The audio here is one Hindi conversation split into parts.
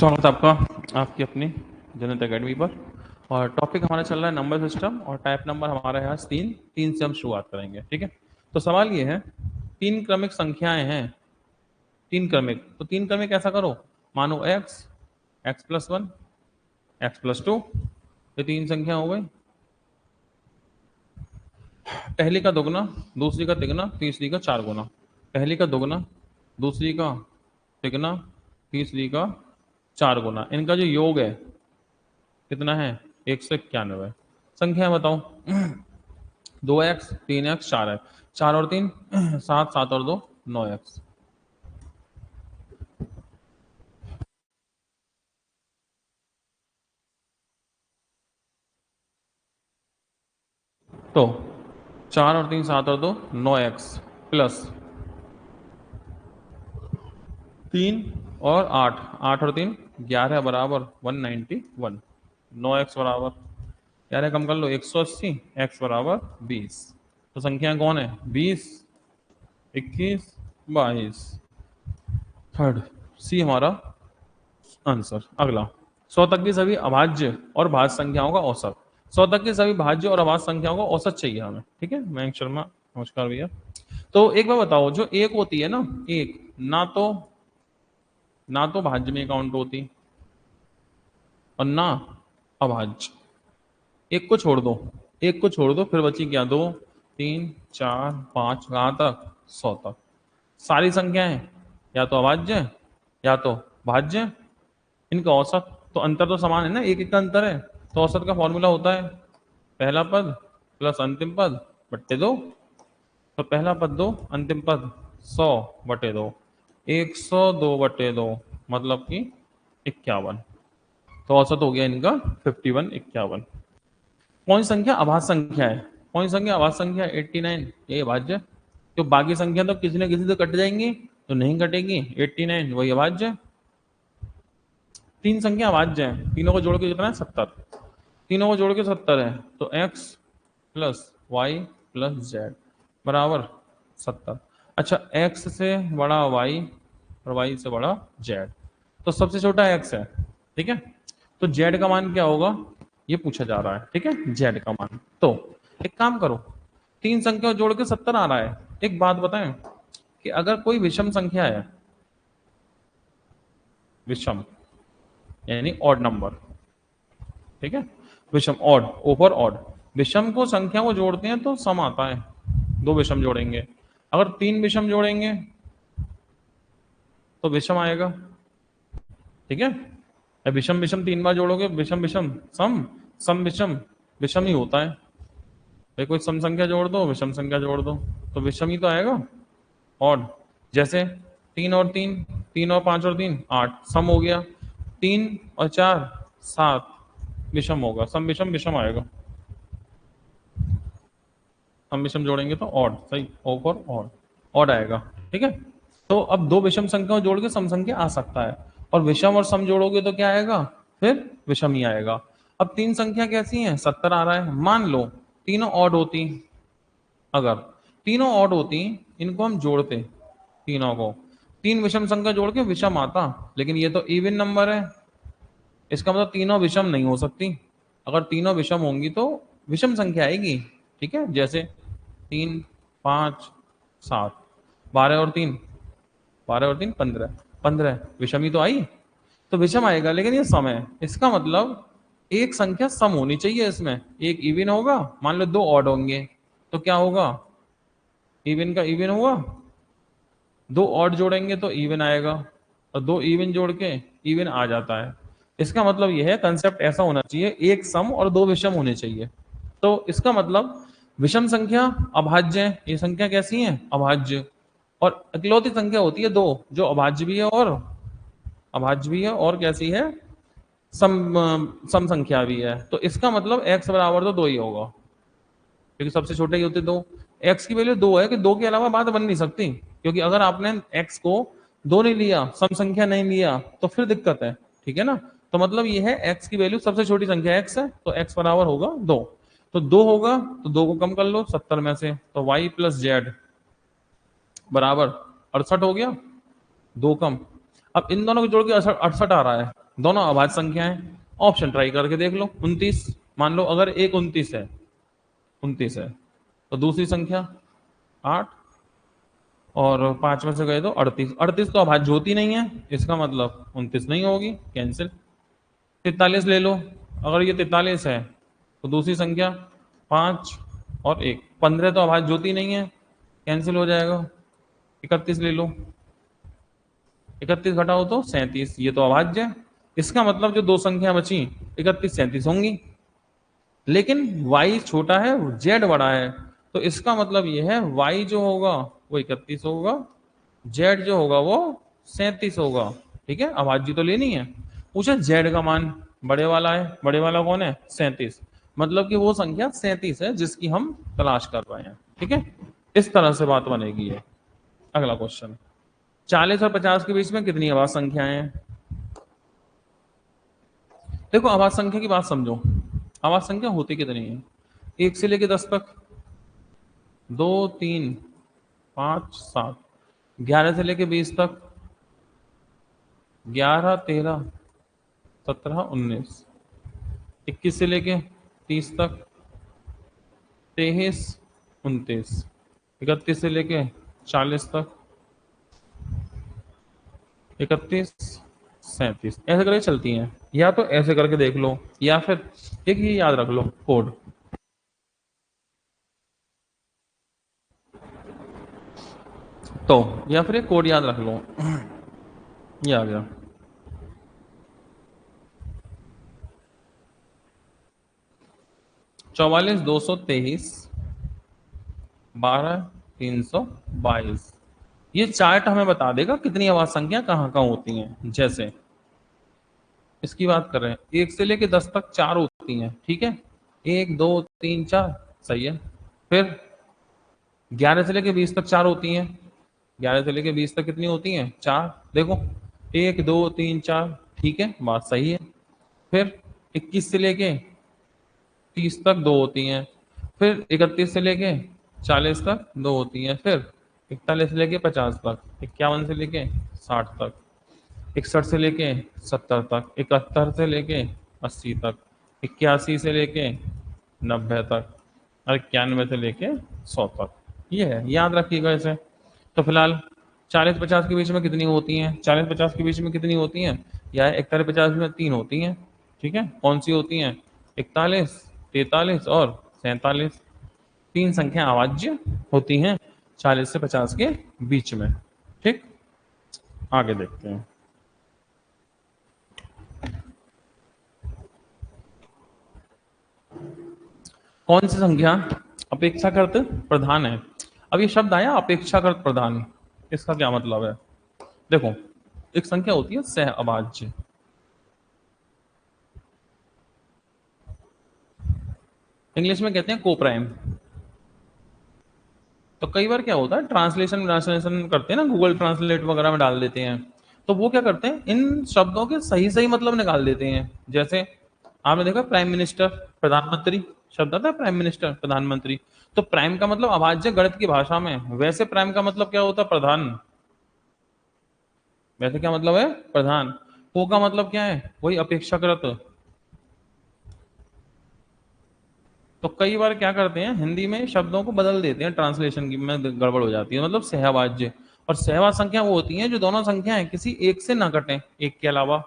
स्वागत है आपका आपकी अपनी जनता एकेडमी पर। और टॉपिक हमारा चल रहा है नंबर सिस्टम और टाइप नंबर हमारे यहाँ तीन से हम शुरुआत करेंगे। ठीक है, तो सवाल ये है, तीन क्रमिक संख्याएं हैं, तीन क्रमिक, तो तीन क्रमिक ऐसा करो, मानो x, x plus one, x plus two, ये तीन संख्या हो गई। पहली का दुगना, दूसरी का तिगना, तीसरी का चार गुना। पहली का दुगना, दूसरी का तिगना, तीसरी का चार गुना, इनका जो योग है कितना है? 191। संख्या बताओ। 2x, 3x, 4x, 4 और 3 7, 7 और 2 9x। तो 4 और 3 7 और 2 9x प्लस 3 और 8, 8 और 3 11 बराबर 191। 9x बराबर 11 कम कर लो 180, x बराबर 20। तो संख्या कौन है? 20, 21, 22। थर्ड सी हमारा आंसर। अगला, 100 तक की सभी अभाज्य और भाज्य संख्याओं का औसत। 100 तक की सभी भाज्य और अभाज्य संख्याओं का औसत चाहिए हमें। ठीक है, मयंक शर्मा, नमस्कार भैया। तो एक बार बताओ, जो एक होती है ना, एक ना तो भाज्य में काउंट होती और ना अभाज्य। एक को छोड़ दो, एक को छोड़ दो, फिर बची क्या? 2, 3, 4, 5, कहाँ तक? 100 तक। सारी संख्याएं या तो अभाज्य हैं या तो भाज्य हैं। इनका औसत तो अंतर तो समान है ना, एक एक का अंतर है। तो औसत का फॉर्मूला होता है पहला पद प्लस अंतिम पद बट्टे दो। तो पहला पद 2, अंतिम पद 100 बटे 2, 102 बटे 2 मतलब कि 51। तो औसत हो गया इनका 51, 51। कौन सी संख्या अभाज्य संख्या है? कौन सी संख्या अभाज्य संख्या है? 89, ये अभाज्य है। तो बाकी संख्या तो किसी न किसी से कट जाएंगी, तो नहीं कटेगी, 89 वही अभाज्य है। तीन संख्या अभाज्य है, तीनों को जोड़ के कितना है? 70। तीनों को जोड़ के 70 है, तो x plus Y plus Z बराबर 70। अच्छा, x से बड़ा y और y से बड़ा z, तो सबसे छोटा x है। ठीक है, तो z का मान क्या होगा ये पूछा जा रहा है। ठीक है, z का मान। तो एक काम करो, तीन संख्या जोड़ के 70 आ रहा है। एक बात बताएं कि अगर कोई विषम संख्या है, विषम यानी ऑड नंबर, ठीक है, विषम, ऑड ओवर ऑड, विषम को संख्या को जोड़ते हैं तो सम आता है। दो विषम जोड़ेंगे, अगर तीन विषम जोड़ेंगे तो विषम आएगा। ठीक है, विषम विषम तीन बार जोड़ोगे, विषम विषम सम, सम विषम विषम ही होता है। भाई कोई सम संख्या जोड़ दो, विषम संख्या जोड़ दो, तो विषम ही तो आएगा, ऑड। जैसे 3 और 3, 3 और 5 और 3 8, सम हो गया। 3 और 4 7, विषम होगा, सम विषम विषम आएगा। हम विषम जोड़ेंगे तो ऑड, सही, ओवर ऑड, ऑड आएगा। ठीक है, तो अब दो विषम संख्याओं जोड़ के सम संख्या आ सकता है, और विषम और सम जोड़ोगे तो क्या आएगा? फिर विषम ही आएगा। अब तीन संख्या कैसी हैं? 70 आ रहा है। मान लो तीनों ऑड होती, अगर तीनों ऑड होती, इनको हम जोड़ते तीनों को, तीन विषम संख्या जोड़ के विषम आता, लेकिन ये तो इवन नंबर है, इसका मतलब तीनों विषम नहीं हो सकती। अगर तीनों विषम होंगी तो विषम संख्या आएगी। ठीक है, जैसे 3, 5, 7, 12 और 3, 12 और 3 15, 15 विषम ही तो आई, तो विषम आएगा, लेकिन ये सम है। इसका मतलब एक संख्या सम होनी चाहिए इसमें, एक इवन होगा। मान लो दो ऑड होंगे तो क्या होगा? इवन का इवन हुआ, दो ऑड जोड़ेंगे तो इवन आएगा, और दो इवन जोड़ के इवन आ जाता है। इसका मतलब यह है, कंसेप्ट ऐसा होना चाहिए, एक सम और दो विषम होने चाहिए। तो इसका मतलब विषम संख्या अभाज्य है, ये संख्या कैसी है? अभाज्य। और इकलौती संख्या होती है दो, जो अभाज्य भी है और अभाज्य भी है, और कैसी है? सम संख्या भी है। तो इसका मतलब x बराबर तो दो ही होगा, क्योंकि सबसे छोटे ही होते दो। x की वैल्यू दो है कि दो के अलावा बात बन नहीं सकती, क्योंकि अगर आपने x को दो नहीं लिया, सम संख्या नहीं लिया, तो फिर दिक्कत है। ठीक है ना, तो मतलब ये है x की वैल्यू सबसे छोटी संख्या x है, तो x बराबर होगा दो। तो दो होगा तो दो को कम कर लो 70 में से, तो y प्लस जेड बराबर 68 हो गया, दो कम। अब इन दोनों को जोड़ के 68 आ रहा है, दोनों अभाज्य संख्या है। ऑप्शन ट्राई करके देख लो। 29, मान लो अगर एक 29 है तो दूसरी संख्या 8, और 5 में से गए तो 38। 38 तो अभाज्य होती नहीं है, इसका मतलब 29 नहीं होगी, कैंसिल। 43 ले लो, अगर ये 43 है तो दूसरी संख्या 5 और 1, 15 तो अभाज्य होती नहीं है, कैंसिल हो जाएगा। 31 ले लो, 31 घटाओ तो 37, ये तो अभाज्य है। इसका मतलब जो दो संख्या बची 31 37 होंगी, लेकिन y छोटा है z बड़ा है, तो इसका मतलब यह है y जो होगा वो 31 होगा, z जो होगा वो 37 होगा। ठीक है, अभाज्य तो लेनी है। पूछा z का मान बड़े वाला है, बड़े वाला कौन है 37, मतलब कि वो संख्या 37 है जिसकी हम तलाश कर रहे हैं। ठीक है, इस तरह से बात बनेगी है। अगला क्वेश्चन, 40 और 50 के बीच में कितनी अभाज्य संख्याएं हैं? देखो अभाज्य संख्या की बात समझो, अभाज्य संख्या होती कितनी है? 1 से लेके 10 तक, 2 3 5 7, 11 से लेके 20 तक, 11 13 17 19, 21 से लेके 30 तक, 23 29, 31 से लेके 40 तक, 31 37, ऐसे करके चलती हैं। या तो ऐसे करके देख लो, या फिर एक ये याद रख लो कोड, तो या फिर एक कोड याद रख लो, ये आ गया 44 223 12 322। ये चार्ट हमें बता देगा कितनी अभाज्य संख्या कहाँ कहाँ होती हैं। जैसे इसकी बात कर रहे हैं, 1 से लेके 10 तक 4 होती हैं, ठीक है, 1 2 3 4, सही है। फिर 11 से लेके 20 तक 4 होती हैं, 11 से लेके 20 तक कितनी होती हैं 4, देखो 1 2 3 4, ठीक है, बात सही है। फिर 21 से लेके 30 तक 2 होती हैं, फिर 31 से लेके 40 तक 2 होती हैं, फिर 41 से लेके 50 तक, 51 से लेके 60 तक, 61 से लेके 70 तक, 71 से लेके 80 तक, 81 से लेके 90 तक, और 91 से लेके 100 तक। ये है, याद रखिएगा इसे। तो फिलहाल 40 50 के बीच में कितनी होती हैं? 40 50 के बीच में कितनी होती हैं? या 41 50 में 3 होती हैं। ठीक है, कौन सी होती हैं? 41 43 और 47। 3 संख्या अभाज्य होती हैं 40 से 50 के बीच में। ठीक, आगे देखते हैं। कौन सी संख्या अपेक्षाकृत प्रधान है? अब ये शब्द आया अपेक्षाकृत प्रधान, इसका क्या मतलब है? देखो, एक संख्या होती है सह अभाज्य, इंग्लिश में कहते हैं कोप्राइम। तो कई बार क्या होता है, ट्रांसलेशन ट्रांसलेशन करते हैं ना, गूगल ट्रांसलेट वगैरह में डाल देते हैं, तो वो क्या करते हैं, इन शब्दों के सही सही मतलब निकाल देते हैं। जैसे आपने देखा प्राइम मिनिस्टर, प्रधानमंत्री शब्द आता है, प्राइम मिनिस्टर प्रधानमंत्री, तो प्राइम का मतलब अभाज्य गणित की भाषा में, वैसे प्राइम का मतलब क्या होता है? प्रधान। वैसे क्या मतलब है? प्रधान। को का मतलब क्या है? वही अपेक्षाकृत। तो कई बार क्या करते हैं, हिंदी में शब्दों को बदल देते हैं, ट्रांसलेशन की में गड़बड़ हो जाती है। मतलब सहवाज्य, और सहवाज संख्या वो होती हैं जो दोनों संख्याएं किसी एक से ना कटें, एक के अलावा।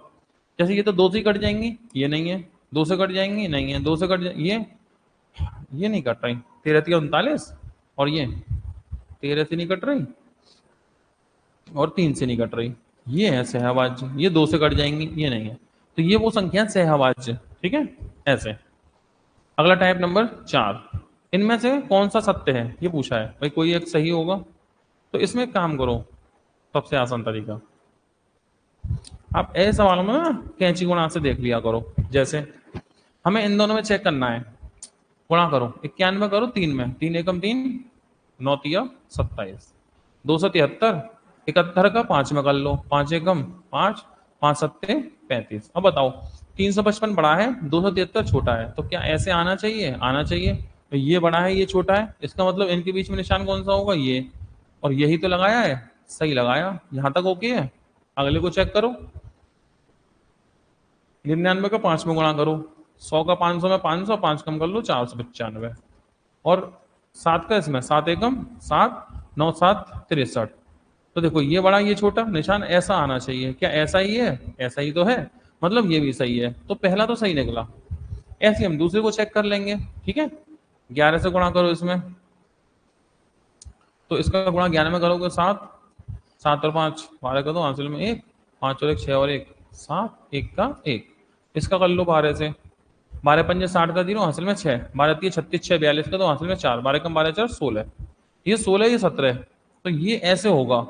जैसे ये तो 2 से कट जाएंगी, ये नहीं है, 2 से कट जाएंगी, नहीं है, 2 से कट ये नहीं कट रही, 13 3 39, और ये 13 से नहीं कट रही, और 3 से नहीं कट रही, ये है सहवाज्य। ये 2 से कट जाएंगी, ये नहीं है, तो ये वो संख्या सहवाज्य। ठीक है, ऐसे। अगला टाइप नंबर 4, इनमें से कौन सा सत्य है, ये पूछा है भाई, कोई एक सही होगा। तो इसमें एक काम करो, सबसे आसान तरीका, आप ऐसे सवालों में ना कैंची गुणा से देख लिया करो। जैसे हमें इन दोनों में चेक करना है, गुणा करो, 91 करो 3 में, 3 एकम 3, 9 तिया 27, 273, 71 का 5 में कर लो, 5 एकम 5, 5 सत्ते 35। अब बताओ, 355 बड़ा है, 273 छोटा है, तो क्या ऐसे आना चाहिए? आना चाहिए। तो ये बड़ा है, ये छोटा है, इसका मतलब इनके बीच में निशान कौन सा होगा? ये। और यही तो लगाया है, सही लगाया, यहां तक ओके है। अगले को चेक करो, 99 का 5 में गुणा करो, 100 का 500 में 500, 5 कम कर लो 495, और 7 का इसमें 7 एकम 7, 9 7 63। तो देखो ये बड़ा ये छोटा, निशान ऐसा आना चाहिए, क्या ऐसा ही है? ऐसा ही तो है, मतलब ये भी सही है, तो पहला तो सही निकला। ऐसे ही हम दूसरे को चेक कर लेंगे। ठीक है, 11 से गुणा करो इसमें, तो इसका गुणा 11 में करोगे 7, 7 और 5 12 का, तो हासिल में 1, 5 और 1 6 और 1 7, 1 का 1। इसका कर लो 12 से, 12 पंजे 60 का 0, हासिल में 6, 12 3 36 6 42 का, तो हासिल में 4, 12 कम 12 4 16। ये 16, ये 17। तो ये ऐसे होगा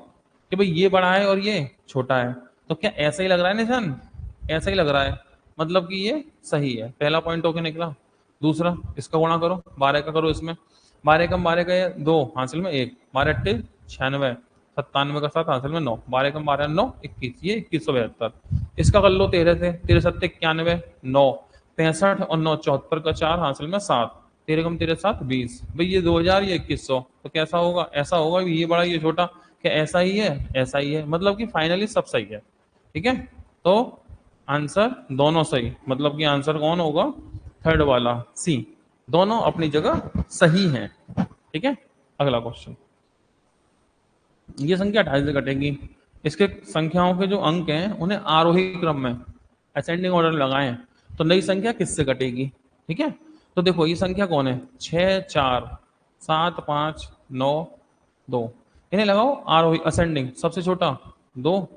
कि भाई ये बड़ा है और ये छोटा है, तो क्या ऐसा ही लग रहा है निशान? ऐसा ही लग रहा है, मतलब कि ये सही है, पहला पॉइंट होके निकला। दूसरा, इसका गुणा करो, 12 का करो इसमें, 12 कम 12 का 2, हासिल में 1, 12 अट्ठे 96, 97 का 7, हासिल में 9, 12 कम 12 9 21, ये 2172। इसका कर लो 13 से, 13 7 91 9, 65 और 9 74 का 4, हासिल में 7, 13 कम 13 7 20। भाई ये 2000, ये 2100, तो कैसा होगा? ऐसा होगा, ये बड़ा ये छोटा, क्या ऐसा ही है? ऐसा ही है, मतलब कि फाइनली सब सही है। ठीक है, तो आंसर दोनों सही, मतलब कि आंसर कौन होगा? थर्ड वाला, सी, दोनों अपनी जगह सही हैं। ठीक है, अगला क्वेश्चन, ये संख्या 28 से कटेगी। इसके संख्याओं के जो अंक हैं उन्हें आरोही क्रम में असेंडिंग ऑर्डर में लगाएं, तो नई संख्या किससे कटेगी? ठीक है, तो देखो ये संख्या कौन है? 6 4 7 5 9 2, इन्हें लगाओ आरोही असेंडिंग, सबसे छोटा 2,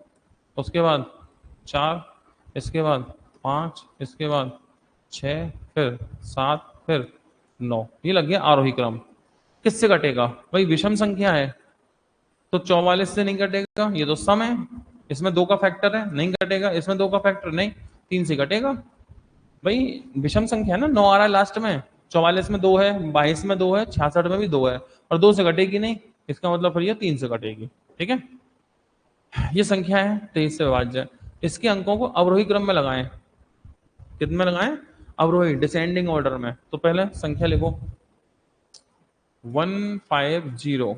उसके बाद 4, इसके बाद 5, इसके बाद 6, फिर 7, फिर 9, ये लग गया आरोही क्रम। किससे कटेगा? भाई विषम संख्या है, तो 44 से नहीं कटेगा, ये तो सम है, इसमें 2 का फैक्टर है, नहीं कटेगा, इसमें 2 का फैक्टर नहीं, 3 से कटेगा। भाई विषम संख्या है ना, 9 आ रहा है लास्ट में, 44 में 2 है, 22 में 2 है, 66 में भी 2 है, और 2 से कटेगी नहीं, इसका मतलब फिर ये 3 से कटेगी। ठीक है, ये संख्या है 23 से विभाज्य। इसके अंकों को अवरोही क्रम में लगाएं। कितने में लगाएं? अवरोही, डिसेंडिंग ऑर्डर में। तो पहले संख्या लिखो, 150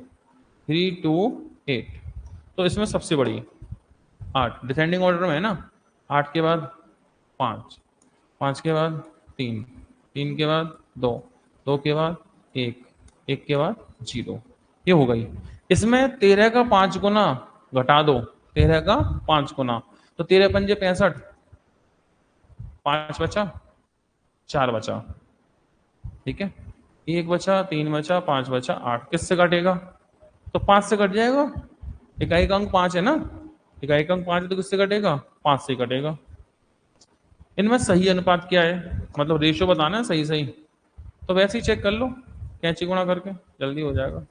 328, तो इसमें सबसे बड़ी 8, डिसेंडिंग ऑर्डर में है ना, 8 के बाद 5, 5 के बाद 3, 3 के बाद 2, 2 के बाद 1, 1 के बाद 0, ये हो गई। इसमें 13 का 5 गुना घटा दो, 13 का 5 गुना, तो 13 पंजे 65, 5 बचा, 4 बचा। ठीक है, 1 बचा, 3 बचा, 5 बचा, 8 किससे कटेगा? तो 5 से कट जाएगा, इकाई का अंक 5 है ना, इकाई का अंक 5 है, तो किससे कटेगा? 5 से कटेगा। इनमें सही अनुपात क्या है, मतलब रेशियो बताना है सही सही, तो वैसे ही चेक कर लो, कैंची गुणा करके जल्दी हो जाएगा।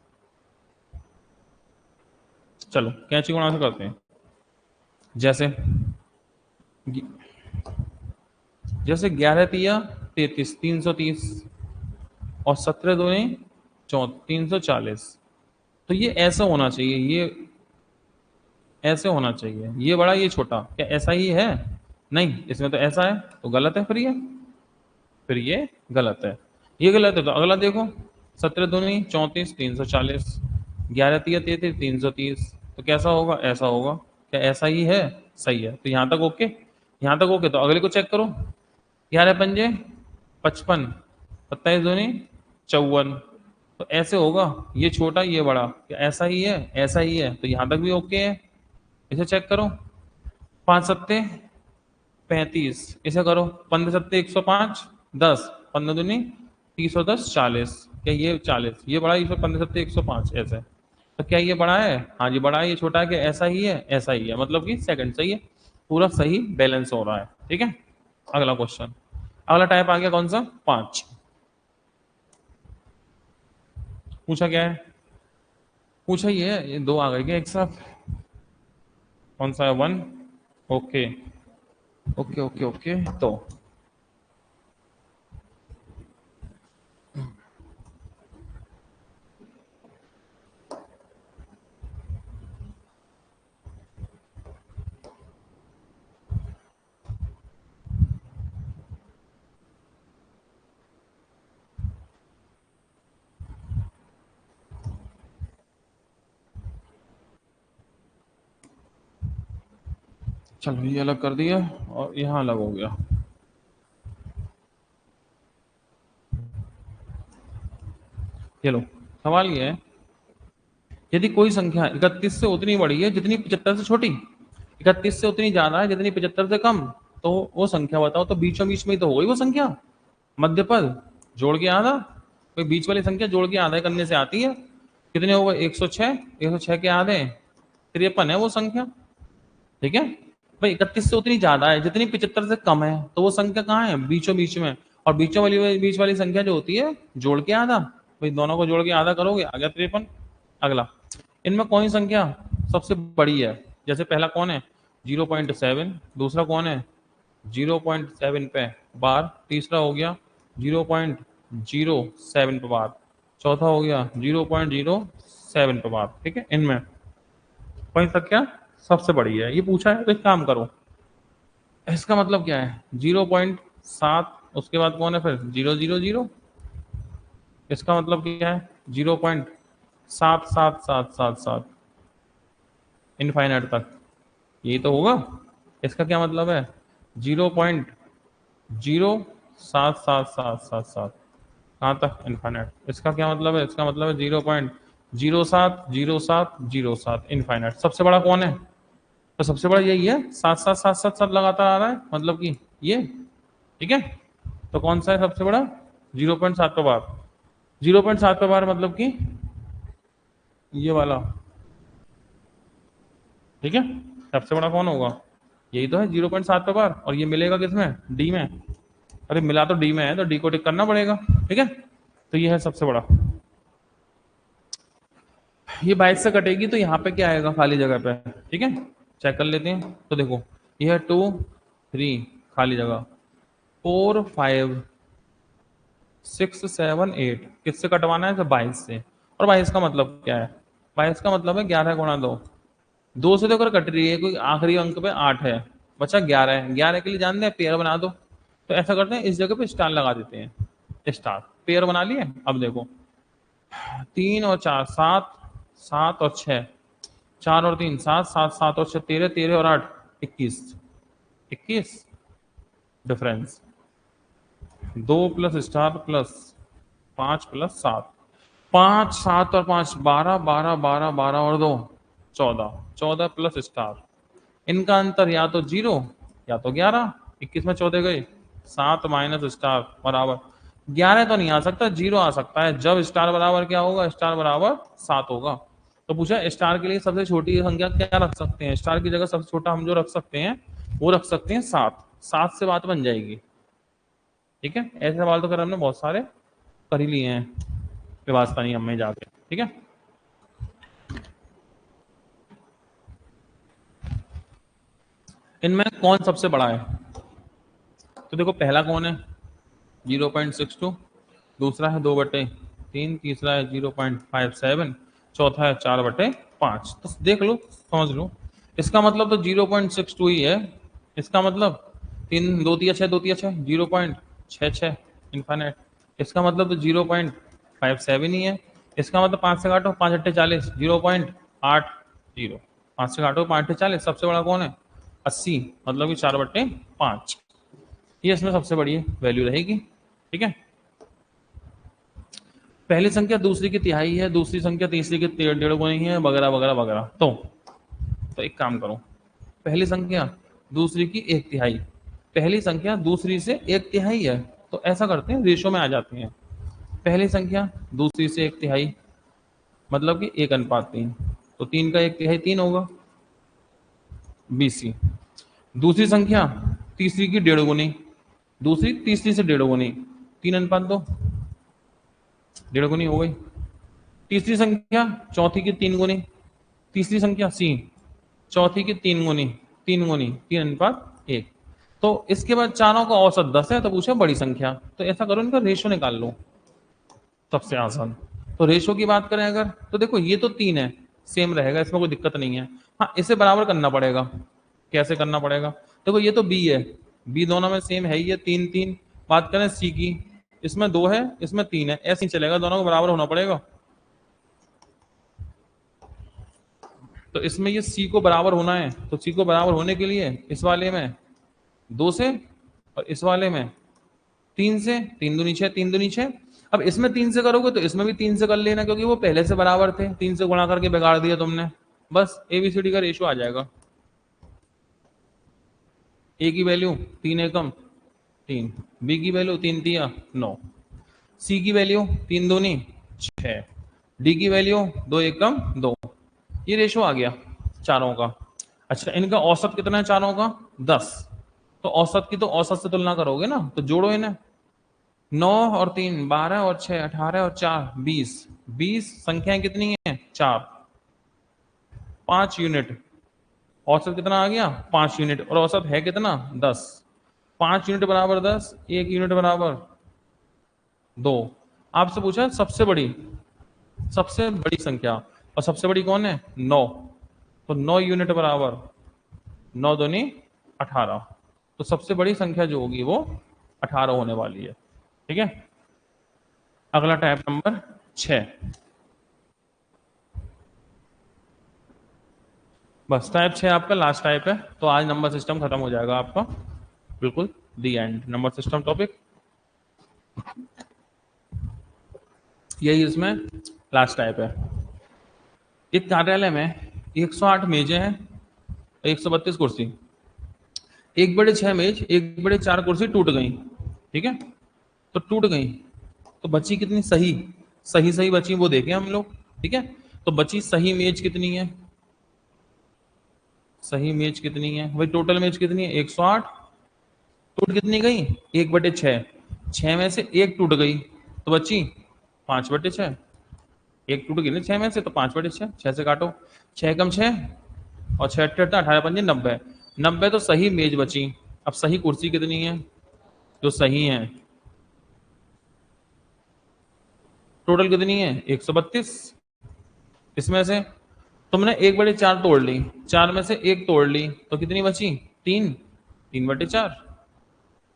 चलो कैंची गुणा से करते हैं। जैसे जैसे 11 तिया 33, 330, और 17 दूनी 340, तो ये ऐसा होना चाहिए, ये ऐसे होना चाहिए, ये बड़ा ये छोटा, क्या ऐसा ही है? नहीं, इसमें तो ऐसा है, तो गलत है, फिर ये गलत है, ये गलत है, तो अगला देखो, 17 दूनी 34, 340, 11 तिया 33, 330, तो कैसा होगा? ऐसा होगा, क्या ऐसा ही है? सही है, तो यहाँ तक ओके, यहाँ तक ओके, तो अगले को चेक करो, 11 पंजे 55, 27 दूनी 54, तो ऐसे होगा, ये छोटा ये बड़ा, क्या ऐसा ही है? ऐसा ही है, तो यहाँ तक भी ओके है। इसे चेक करो, 5 सत्ते 35, इसे करो, 15 सत्ते 105, 10, 15 दूनी 310 40, क्या ये 40, ये बड़ा, ये 15 सत्ते 105, ऐसे, तो क्या ये बड़ा है? हाँ जी बड़ा है, ये छोटा है, क्या ऐसा ही है? ऐसा ही है, मतलब कि सेकंड सही है, पूरा सही बैलेंस हो रहा है। ठीक है, अगला क्वेश्चन, अगला टाइप आ गया कौन सा? 5। पूछा क्या है? पूछा ये 2 आ गए क्या एक साथ? कौन सा है? 1, ओके ओके ओके ओके, तो चलो ये अलग कर दिया और यहाँ अलग हो गया। चलो सवाल ये है, यदि कोई संख्या 31 से उतनी बड़ी है जितनी 75 से छोटी, 31 से उतनी ज्यादा है जितनी 75 से कम, तो वो संख्या बताओ। तो बीचों बीच में ही तो हो गई वो संख्या, मध्य पद जोड़ के आधा, कोई बीच वाली संख्या जोड़ के आधा करने से आती है। कितने हो गए? 106, 106 के आधे 53 है वो संख्या। ठीक है भाई, 31 से उतनी ज्यादा है जितनी 75 से कम है, तो वो संख्या कहाँ है? बीचों बीच में। और बीचों वाली बीच वाली संख्या जो होती है जोड़ के आधा, भाई दोनों को जोड़ के आधा करोगे आ गया 53। अगला, इनमें कौन सी संख्या सबसे बड़ी है? जैसे पहला कौन है? 0.7, दूसरा कौन है? 0.7 पे बार, तीसरा हो गया 0.07 पे बार, चौथा हो गया 0.07 पे बार। ठीक है, इनमें कौन सी संख्या सबसे बड़ी है ये पूछा है, तो एक काम करो, इसका मतलब क्या है? 0.7, उसके बाद कौन है फिर? 000, इसका मतलब क्या है? 0.77777 इनफाइनाइट तक, यही तो होगा। इसका क्या मतलब है? 0.07777, कहाँ तक? इनफाइनाइट। इसका क्या मतलब है? इसका मतलब है 0.070707 इनफाइनाइट। सबसे बड़ा कौन है? तो सबसे बड़ा यही है, 7777 लगातार आ रहा है, मतलब कि ये। ठीक है, तो कौन सा है सबसे बड़ा? 0.7 पे बार, 0.7 पे बार मतलब कि ये वाला। ठीक है, सबसे बड़ा कौन होगा? यही तो है 0.7 पे बार, और ये मिलेगा किसमें? डी में। अरे मिला तो डी में है, तो डी को टिक करना पड़ेगा। ठीक है, तो ये है सबसे बड़ा। ये 22 से कटेगी तो यहाँ पे क्या आएगा खाली जगह पे? ठीक है, चेक कर लेते हैं। तो देखो, ये है 2 3 खाली जगह, 4 5 6 7 8, किससे कटवाना है? तो 22 से। और 22 का मतलब क्या है? 22 का मतलब है 11 × 2। 2 से तो अगर कट रही है, कोई आखिरी अंक पे 8 है, बचा 11 है, 11 के लिए जानते हैं पेयर बना दो। तो ऐसा करते हैं, इस जगह पे स्टार लगा देते हैं, स्टार। पेयर बना लिए। अब देखो, 3 और 4 7, 7 और 6, 4 और 3 7, 7 7 और 6 13, 13 और 8 21, 21 difference. 2 plus star plus 5 plus 7, 5 7 और 5 12, 12 12 12 और 2 14, 14 प्लस स्टार। इनका अंतर या तो 0 या तो 11। 21 में 14 गए, 7 माइनस स्टार बराबर 11 तो नहीं आ सकता, 0 आ सकता है। जब स्टार बराबर क्या होगा? स्टार बराबर 7 होगा। तो पूछा स्टार के लिए सबसे छोटी संख्या क्या रख सकते हैं? स्टार की जगह सबसे छोटा हम जो रख सकते हैं वो रख सकते हैं 7। 7 से बात बन जाएगी। ठीक है, ऐसे सवाल तो कर हमने बहुत सारे कर ही लिए हैं व्यवस्था नियम में जाके। ठीक है, इनमें कौन सबसे बड़ा है? तो देखो, पहला कौन है? 0.62, दूसरा है 2/3, तीसरा है 0.57, चौथा है 4/5। तो देख लो, समझ लो, इसका मतलब तो 0.62 ही है। इसका मतलब 3 2 3 6 2 3 6 0.66 इनफाइनाइट। इसका मतलब तो 0.57 ही है। इसका मतलब 5 से काटो, 5 8 40, 0.80। 5 से काटो, 5 8 40। सबसे बड़ा कौन है? 80, मतलब कि 4/5। ये इसमें सबसे बड़ी वैल्यू रहेगी। ठीक है, पहली संख्या दूसरी की तिहाई है, दूसरी संख्या तीसरी की 1.5 गुनी है, वगैरह वगैरह वगैरह। तो एक काम करो, पहली संख्या दूसरी की 1/3, पहली संख्या दूसरी से 1/3 है, तो ऐसा करते हैं रेशो में आ जाते हैं। पहली संख्या दूसरी से 1/3, मतलब कि 1:3, तो 3 का 1/3 3 होगा, BC। दूसरी संख्या तीसरी की 1.5 गुनी, दूसरी तीसरी से 1.5 गुनी, 3:2, 1.5 गुनी हो गई। तीसरी संख्या चौथी की 3 गुनी, तीसरी संख्या C चौथी की 3 गुनी, 3 गुनी 3:1। तो इसके बाद चारों का औसत 10 है, तो पूछे बड़ी संख्या। तो ऐसा करो, इनका रेशो निकाल लो, सबसे आसान। तो रेशो की बात करें अगर, तो देखो ये तो 3 है, सेम रहेगा, इसमें कोई दिक्कत नहीं है। हाँ, इसे बराबर करना पड़ेगा। कैसे करना पड़ेगा? देखो ये तो B है, B दोनों में सेम है ही है, 3 3। बात करें C की, इसमें 2 है, इसमें 3 है, ऐसे ही चलेगा, दोनों को बराबर होना पड़ेगा। तो इसमें ये C को बराबर होना है, तो C को बराबर होने के लिए इस वाले में 2 से, और इस वाले में 3 से। 3 दूनी 6, 3 दूनी 6, अब इसमें 3 से करोगे तो इसमें भी 3 से कर लेना, क्योंकि वो पहले से बराबर थे, 3 से गुणा करके बिगाड़ दिया तुमने। बस एबीसीडी का रेशियो आ जाएगा। ए की वैल्यू 3 एकम 3, बी की वैल्यू 3 तिया 9, सी की वैल्यू 3 दूनी 6, डी की वैल्यू 2 एकम 2। ये रेशियो आ गया चारों का। अच्छा, इनका औसत कितना है चारों का? 10। तो औसत की तो औसत से तुलना करोगे ना, तो जोड़ो इन्हें। 9 और 3 12 और 6 18 और 4 20। 20 संख्याएं कितनी है? 4। 5 यूनिट। औसत कितना आ गया? 5 यूनिट। और औसत है कितना? 10। 5 यूनिट बराबर 10, 1 यूनिट बराबर 2। आपसे पूछा है सबसे बड़ी संख्या, और सबसे बड़ी कौन है? 9। तो 9 यूनिट बराबर 9 दूनी 18। तो सबसे बड़ी संख्या जो होगी वो 18 होने वाली है। ठीक है, अगला टाइप नंबर 6। बस टाइप 6 आपका लास्ट टाइप है, तो आज नंबर सिस्टम खत्म हो जाएगा आपका, बिल्कुल दी एंड नंबर सिस्टम टॉपिक। यही इसमें लास्ट टाइप है। एक कार्यालय में 108 मेजें हैं, 132 कुर्सी। 1/6 मेज, 1/4 कुर्सी टूट गई। ठीक है, तो टूट गई तो बची कितनी? सही सही सही बची वो देखें हम लोग। ठीक है, तो बची सही मेज कितनी है? सही मेज कितनी है भाई? टोटल मेज कितनी है? 108। टूट कितनी गई? 1/6। 6 में से एक टूट गई तो बची 5/6। एक टूट गई ना 6 में से, तो 5/6। 6 से काटो, 6 कम 6 और 6 अट्ठे 18 पंजे 90। 90 तो सही मेज बची। अब सही कुर्सी कितनी है जो सही है? टोटल कितनी है? 132। इसमें से तुमने 1/4 तोड़ ली, 4 में से एक तोड़ ली तो कितनी बची? 3। 3/4।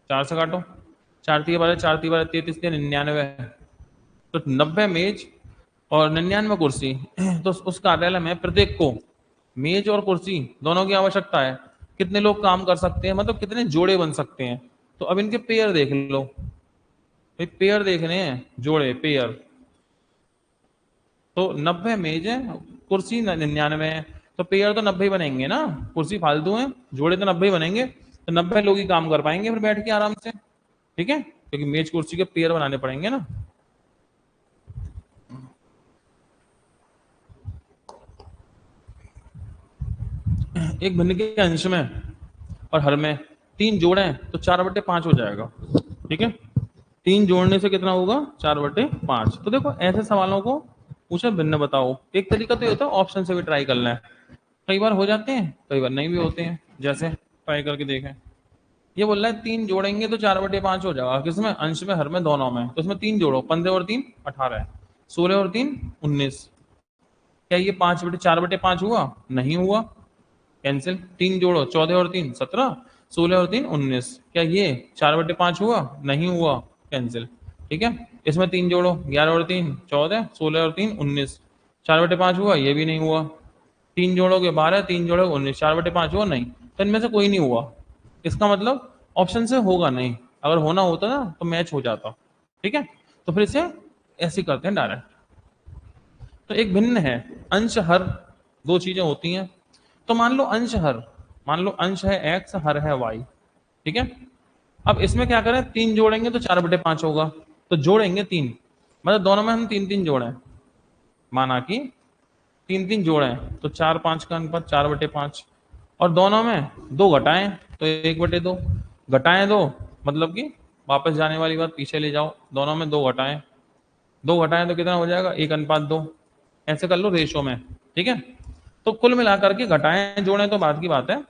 4 से काटो, 4 3 12, 4 3 12 33, 99। तो 90 मेज और 99 कुर्सी। तो उस कार्यालय में प्रत्येक को मेज और कुर्सी दोनों की आवश्यकता है। कितने लोग काम कर सकते हैं, मतलब कितने जोड़े बन सकते हैं? तो अब इनके पेयर देख लो भाई, पेयर देखने हैं, जोड़े पेयर। तो 90 मेज है, कुर्सी 99 है, तो पेयर तो 90 ही बनेंगे ना, कुर्सी फालतू है, जोड़े तो 90 ही बनेंगे। तो 90 लोग ही काम कर पाएंगे फिर बैठ के आराम से। ठीक है, क्योंकि मेज कुर्सी के पेयर बनाने पड़ेंगे ना। एक भिन्न के अंश में और हर में 3 जोड़े तो 4/5 हो जाएगा। ठीक है, 3 जोड़ने से कितना होगा? 4/5। तो देखो ऐसे सवालों को पूछे भिन्न बताओ। एक तरीका तो ये होता है ऑप्शन से भी ट्राई करना है, कई बार हो जाते हैं कई बार नहीं भी होते हैं। जैसे ट्राई करके देखें, ये बोल रहा है 3 जोड़ेंगे तो 4/5 हो जाएगा। किसमें? अंश में हर में दोनों में। तो इसमें 3 जोड़ो, 15 और 3 18 है, 16 और 3 19। क्या ये 4/5 हुआ? नहीं हुआ, कैंसिल। 3 जोड़ो, 14 और 3 17, 16 और 3 19। क्या ये 4/5 हुआ? नहीं हुआ, कैंसिल। ठीक है, इसमें 3 जोड़ो, 11 और 3 14, 16 और 3 19। 4/5 हुआ? ये भी नहीं हुआ। 3 जोड़ोगे 12, 3 जोड़ोगे 19, 4/5 हुआ? नहीं। तो इनमें से कोई नहीं हुआ, इसका मतलब ऑप्शन से होगा नहीं। अगर होना होता ना तो मैच हो जाता। ठीक है, तो फिर इसे ऐसे ही करते हैं डायरेक्ट। तो एक भिन्न है, अंश हर, दो चीजें होती हैं। तो मान लो अंश हर, मान लो अंश है एक्स, हर है वाई। ठीक है, अब इसमें क्या करें? 3 जोड़ेंगे तो 4/5 होगा, तो जोड़ेंगे 3, मतलब दोनों में हम 3 3 जोड़े, माना कि 3 3 जोड़े तो 4 5 का अनुपात 4/5। और दोनों में 2 घटाएं तो 1/2। घटाएं 2 मतलब कि वापस जाने वाली बात पीछे ले जाओ, दोनों में 2 घटाएं, 2 घटाएं तो कितना हो जाएगा? 1:2। ऐसे कर लो रेशो में। ठीक है, तो कुल मिलाकर के घटाएं जोड़ें तो बात की बात है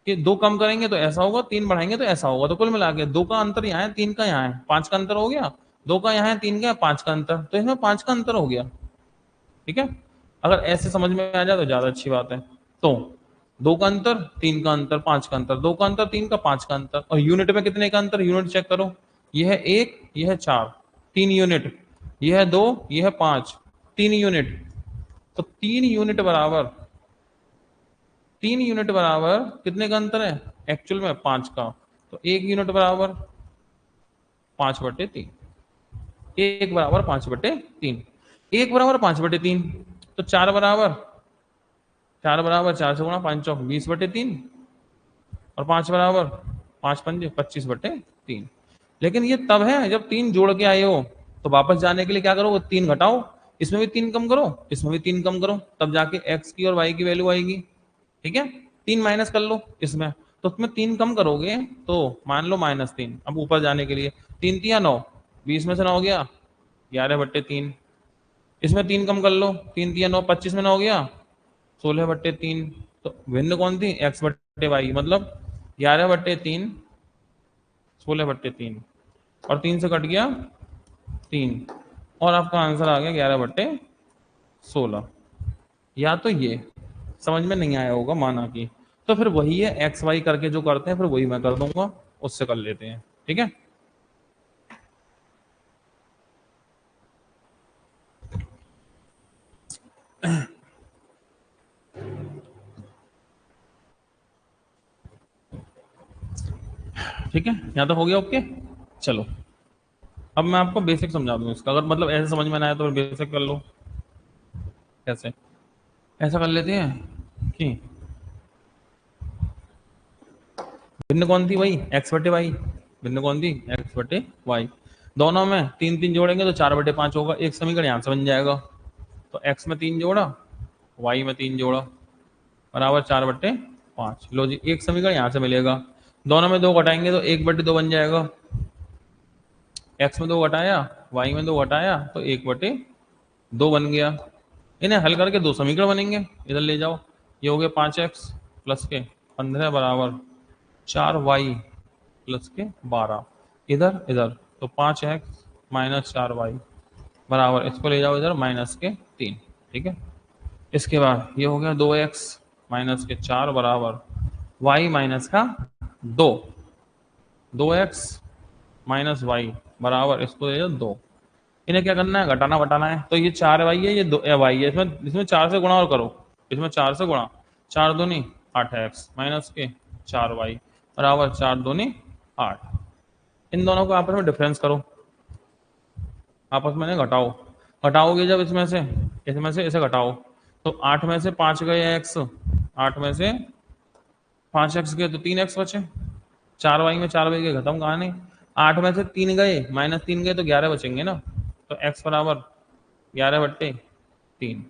कि 2 कम करेंगे तो ऐसा होगा, 3 बढ़ाएंगे तो ऐसा होगा। तो कुल मिला के 2 का अंतर यहाँ है, 3 का यहाँ है, 5 का अंतर हो गया। 2 का यहाँ है, 3 का है, 5 का अंतर, तो इसमें 5 का अंतर हो गया। ठीक है, अगर ऐसे समझ में आ जाए तो ज्यादा अच्छी बात है। तो 2 का अंतर, 3 का अंतर, 5 का अंतर, 2 का अंतर, 3 का, 5 का अंतर। और यूनिट में कितने का अंतर? यूनिट चेक करो, यह है 1, यह है 4, 3 यूनिट, यह है 2, यह है 5, 3 यूनिट। तो 3 यूनिट बराबर, 3 यूनिट बराबर कितने का अंतर है? एक्चुअल में 5 का। तो 1 यूनिट बराबर 5/3। 1 बराबर 5/3। 1 बराबर 5/3, तो 4 बराबर 4 से गुणा 5 चौक 20/3, और 5 बराबर 5 पंजे 25/3। लेकिन ये तब है जब 3 जोड़ के आए हो, तो वापस जाने के लिए क्या करो, 3 घटाओ, इसमें भी 3 कम करो, इसमें भी 3 कम करो, तब जाके x की और y की वैल्यू आएगी। ठीक है, 3 माइनस कर लो इसमें, तो उसमें 3 कम करोगे तो मान लो -3। अब ऊपर जाने के लिए 3 तिया 9, 20 में से 9 हो गया 11/3। इसमें 3 कम कर लो, 3 तिया 9, 25 में 9 हो गया 16/3। तो भिन्न कौन थी, x/y, मतलब 11/3, 16/3, और 3 से कट गया 3, और आपका आंसर आ गया 11/16। या तो ये समझ में नहीं आया होगा माना कि, तो फिर वही है एक्स वाई करके जो करते हैं, फिर वही मैं कर दूंगा, उससे कर लेते हैं। ठीक है, ठीक है, यहाँ तो हो गया। ओके, चलो अब मैं आपको बेसिक समझा दूं इसका, अगर मतलब ऐसे समझ में ना आया तो फिर बेसिक कर लो। कैसे, ऐसा कर लेते हैं कि भिन्न कौन थी, वही x/y। भिन्न कौन थी, x/y। दोनों में 3 3 जोड़ेंगे तो 4/5 होगा, एक समीकरण यहाँ से बन जाएगा। तो x में 3 जोड़ा, y में 3 जोड़ा, बराबर 4/5। लो जी, एक समीकरण यहाँ से मिलेगा। दोनों में 2 घटाएंगे तो 1/2 बन जाएगा। x में 2 घटाया, y में 2 घटाया, तो 1/2 बन गया। इन्हें हल करके 2 समीकरण बनेंगे, इधर ले जाओ। ये हो गया 5x प्लस के 15 बराबर 4y प्लस के 12, इधर इधर, तो 5x माइनस 4y बराबर, इसको ले जाओ इधर माइनस के 3। ठीक है, इसके बाद ये हो गया 2x माइनस के 4 बराबर y माइनस का 2, 2x माइनस वाई बराबर, इसको ले जाओ 2। इन्हें क्या करना है, घटाना बटाना है। तो ये 4y है, ये 2y है, इसमें 4 से गुणा और करो, इसमें 4 से गुणा, 4 दूनी 8x माइनस के 4y बराबर 4 दूनी 8। इन दोनों को आपस में डिफरेंस करो, आपस में घटाओ। घटाओगे जब इसमें से इसे घटाओ, तो 8 में से 5 गए x, 8 में से 5x गए तो 3x बचे। 4y में 4y के खत्म, कहा नहीं। 8 में से 3 गए, -3 गए तो 11 बचेंगे ना। तो x बराबर 11/3,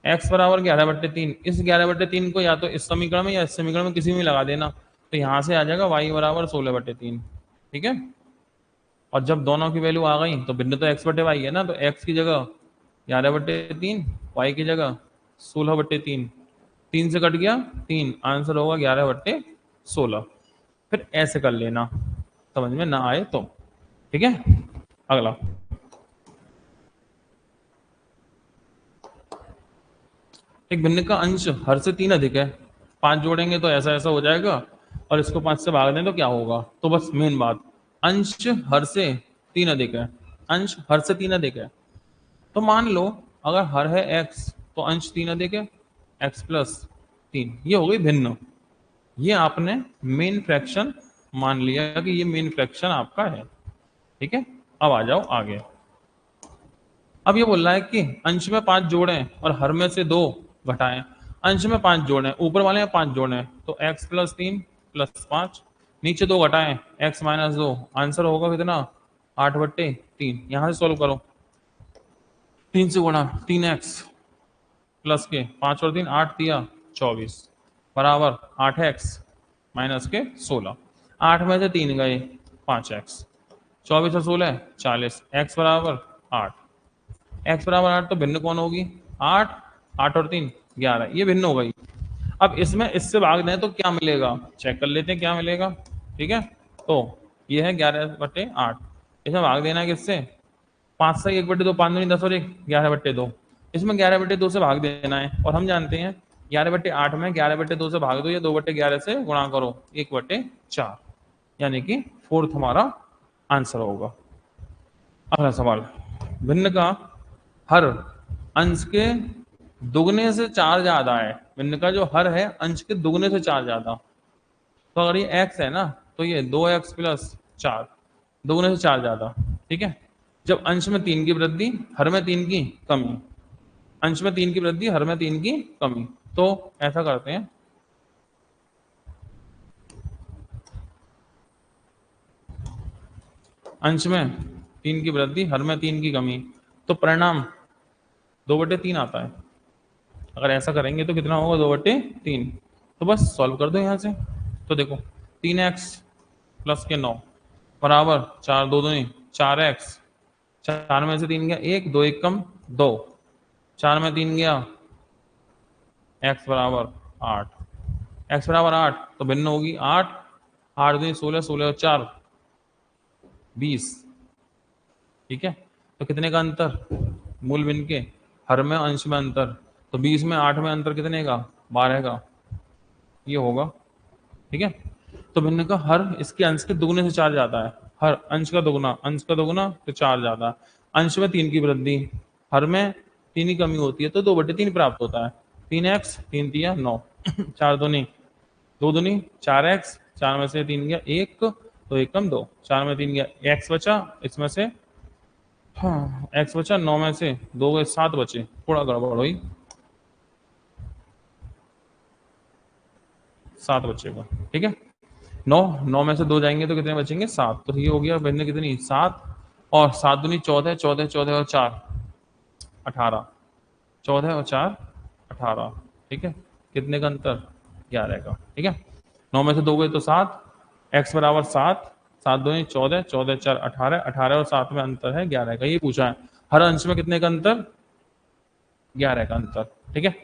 x बराबर 11/3। इस 11/3 को या तो इस समीकरण में या इस समीकरण में किसी में लगा देना, तो यहाँ से आ जाएगा y बराबर 16/3। ठीक है, और जब दोनों की वैल्यू आ गई तो भिन्न तो x/y है ना, तो x की जगह 11/3, y की जगह 16/3, 3 से कट गया 3, आंसर होगा 11/16। फिर ऐसे कर लेना, समझ में ना आए तो। ठीक है, अगला, एक भिन्न का अंश हर से 3 अधिक है। 5 जोड़ेंगे तो ऐसा ऐसा हो जाएगा, और इसको 5 से भाग दें तो क्या होगा। तो बस मेन बात, अंश हर से 3 अधिक है, अंश हर से 3 अधिक है। तो मान लो अगर हर है x, तो अंश 3 अधिक है x प्लस 3, ये हो गई भिन्न। ये आपने मेन फ्रैक्शन मान लिया कि ये मेन फ्रैक्शन आपका है। ठीक है, अब आ जाओ आगे। अब ये बोल रहा है कि अंश में 5 जोड़ें और हर में से 2 घटाएं। अंश में 5 जोड़ें, ऊपर वाले में 5 जोड़ें, तो x प्लस 3 प्लस 5, नीचे 2 घटाएं, x माइनस 2, आंसर होगा कितना, 8/3। यहां से सोल्व करो, 3 से गुणा 3x प्लस के 5 और 3 8 दिया 24 बराबर 8x माइनस के 16। 8 में से 3 गए 5x, 24 और 16 40, x बराबर 8। x बराबर 8, तो भिन्न कौन होगी, 8, 8 और 3 11, ये भिन्न हो गई। अब इसमें इससे भाग दें तो क्या मिलेगा, चेक कर लेते हैं क्या मिलेगा। ठीक है, तो ये है 11/8, इसमें भाग देना है किससे, 5 से 1/2, 5 दूनी 10 और 1 11/2, इसमें 11/2 से भाग देना है। और हम जानते हैं 11/8 में 11/2 से भाग दो या 2/11 से गुणा करो, 1/4, यानी कि 4th हमारा आंसर होगा। अगला सवाल, भिन्न का हर अंश के दुगने से 4 ज्यादा है। भिन्न का जो हर है अंश के दुगने से 4 ज्यादा, तो अगर ये x है ना, तो ये 2x प्लस 4, दुगने से 4 ज्यादा। ठीक है, जब अंश में 3 की वृद्धि, हर में 3 की कमी, अंश में 3 की वृद्धि, हर में 3 की कमी। तो ऐसा करते हैं, अंश में 3 की वृद्धि, हर में 3 की कमी, तो परिणाम 2/3 आता है। अगर ऐसा करेंगे तो कितना होगा, 2/3। तो बस सॉल्व कर दो यहाँ से। तो देखो 3x प्लस के 9 बराबर 4, 2 दूनी 4x, 4 में से 3 गया 1, 2 1 कम 2, 4 में 3 गया, x बराबर 8, x बराबर 8 तो भिन्न होगी 8, 8 दूनी 16, 16 और 4 20। ठीक है, तो कितने का अंतर, मूल भिन्न के हर में अंश में अंतर, तो 20 में 8 में अंतर कितने का, 12 का, ये होगा। ठीक है, तो भिन्न का हर इसके अंश के दुगने से 4 जाता है, हर अंश का दुगना, अंश का दुगना तो 4 जाता है, अंश में 3 की वृद्धि, हर में 3 की कमी होती है, तो 2/3 प्राप्त होता है। 3x 3 तिया 9, 4 दूनी 2 दूनी 4x, 4 में से 3 गया 1, तो 1 कम 2, 4 में 3 गया x बचा, इसमें से हाँ x बचा, 9 में से 2 गए 7 बचे, थोड़ा गड़बड़ हुई, 7 बचेगा। ठीक है, 9 में से 2 जाएंगे तो कितने बचेंगे, 7, तो ये हो गया भिन्न कितनी 7, और 7 दूनी 14, 14 14 और 4 18, 14 और 4 18। ठीक है, कितने का अंतर, 11 का। ठीक है, 9 में से 2 गए तो 7, x बराबर 7, 7 दूनी 14, 14 4 18, 18 और 7 में अंतर है 11 का, ये पूछा है। हर अंश में कितने का अंतर, 11 का अंतर। ठीक है,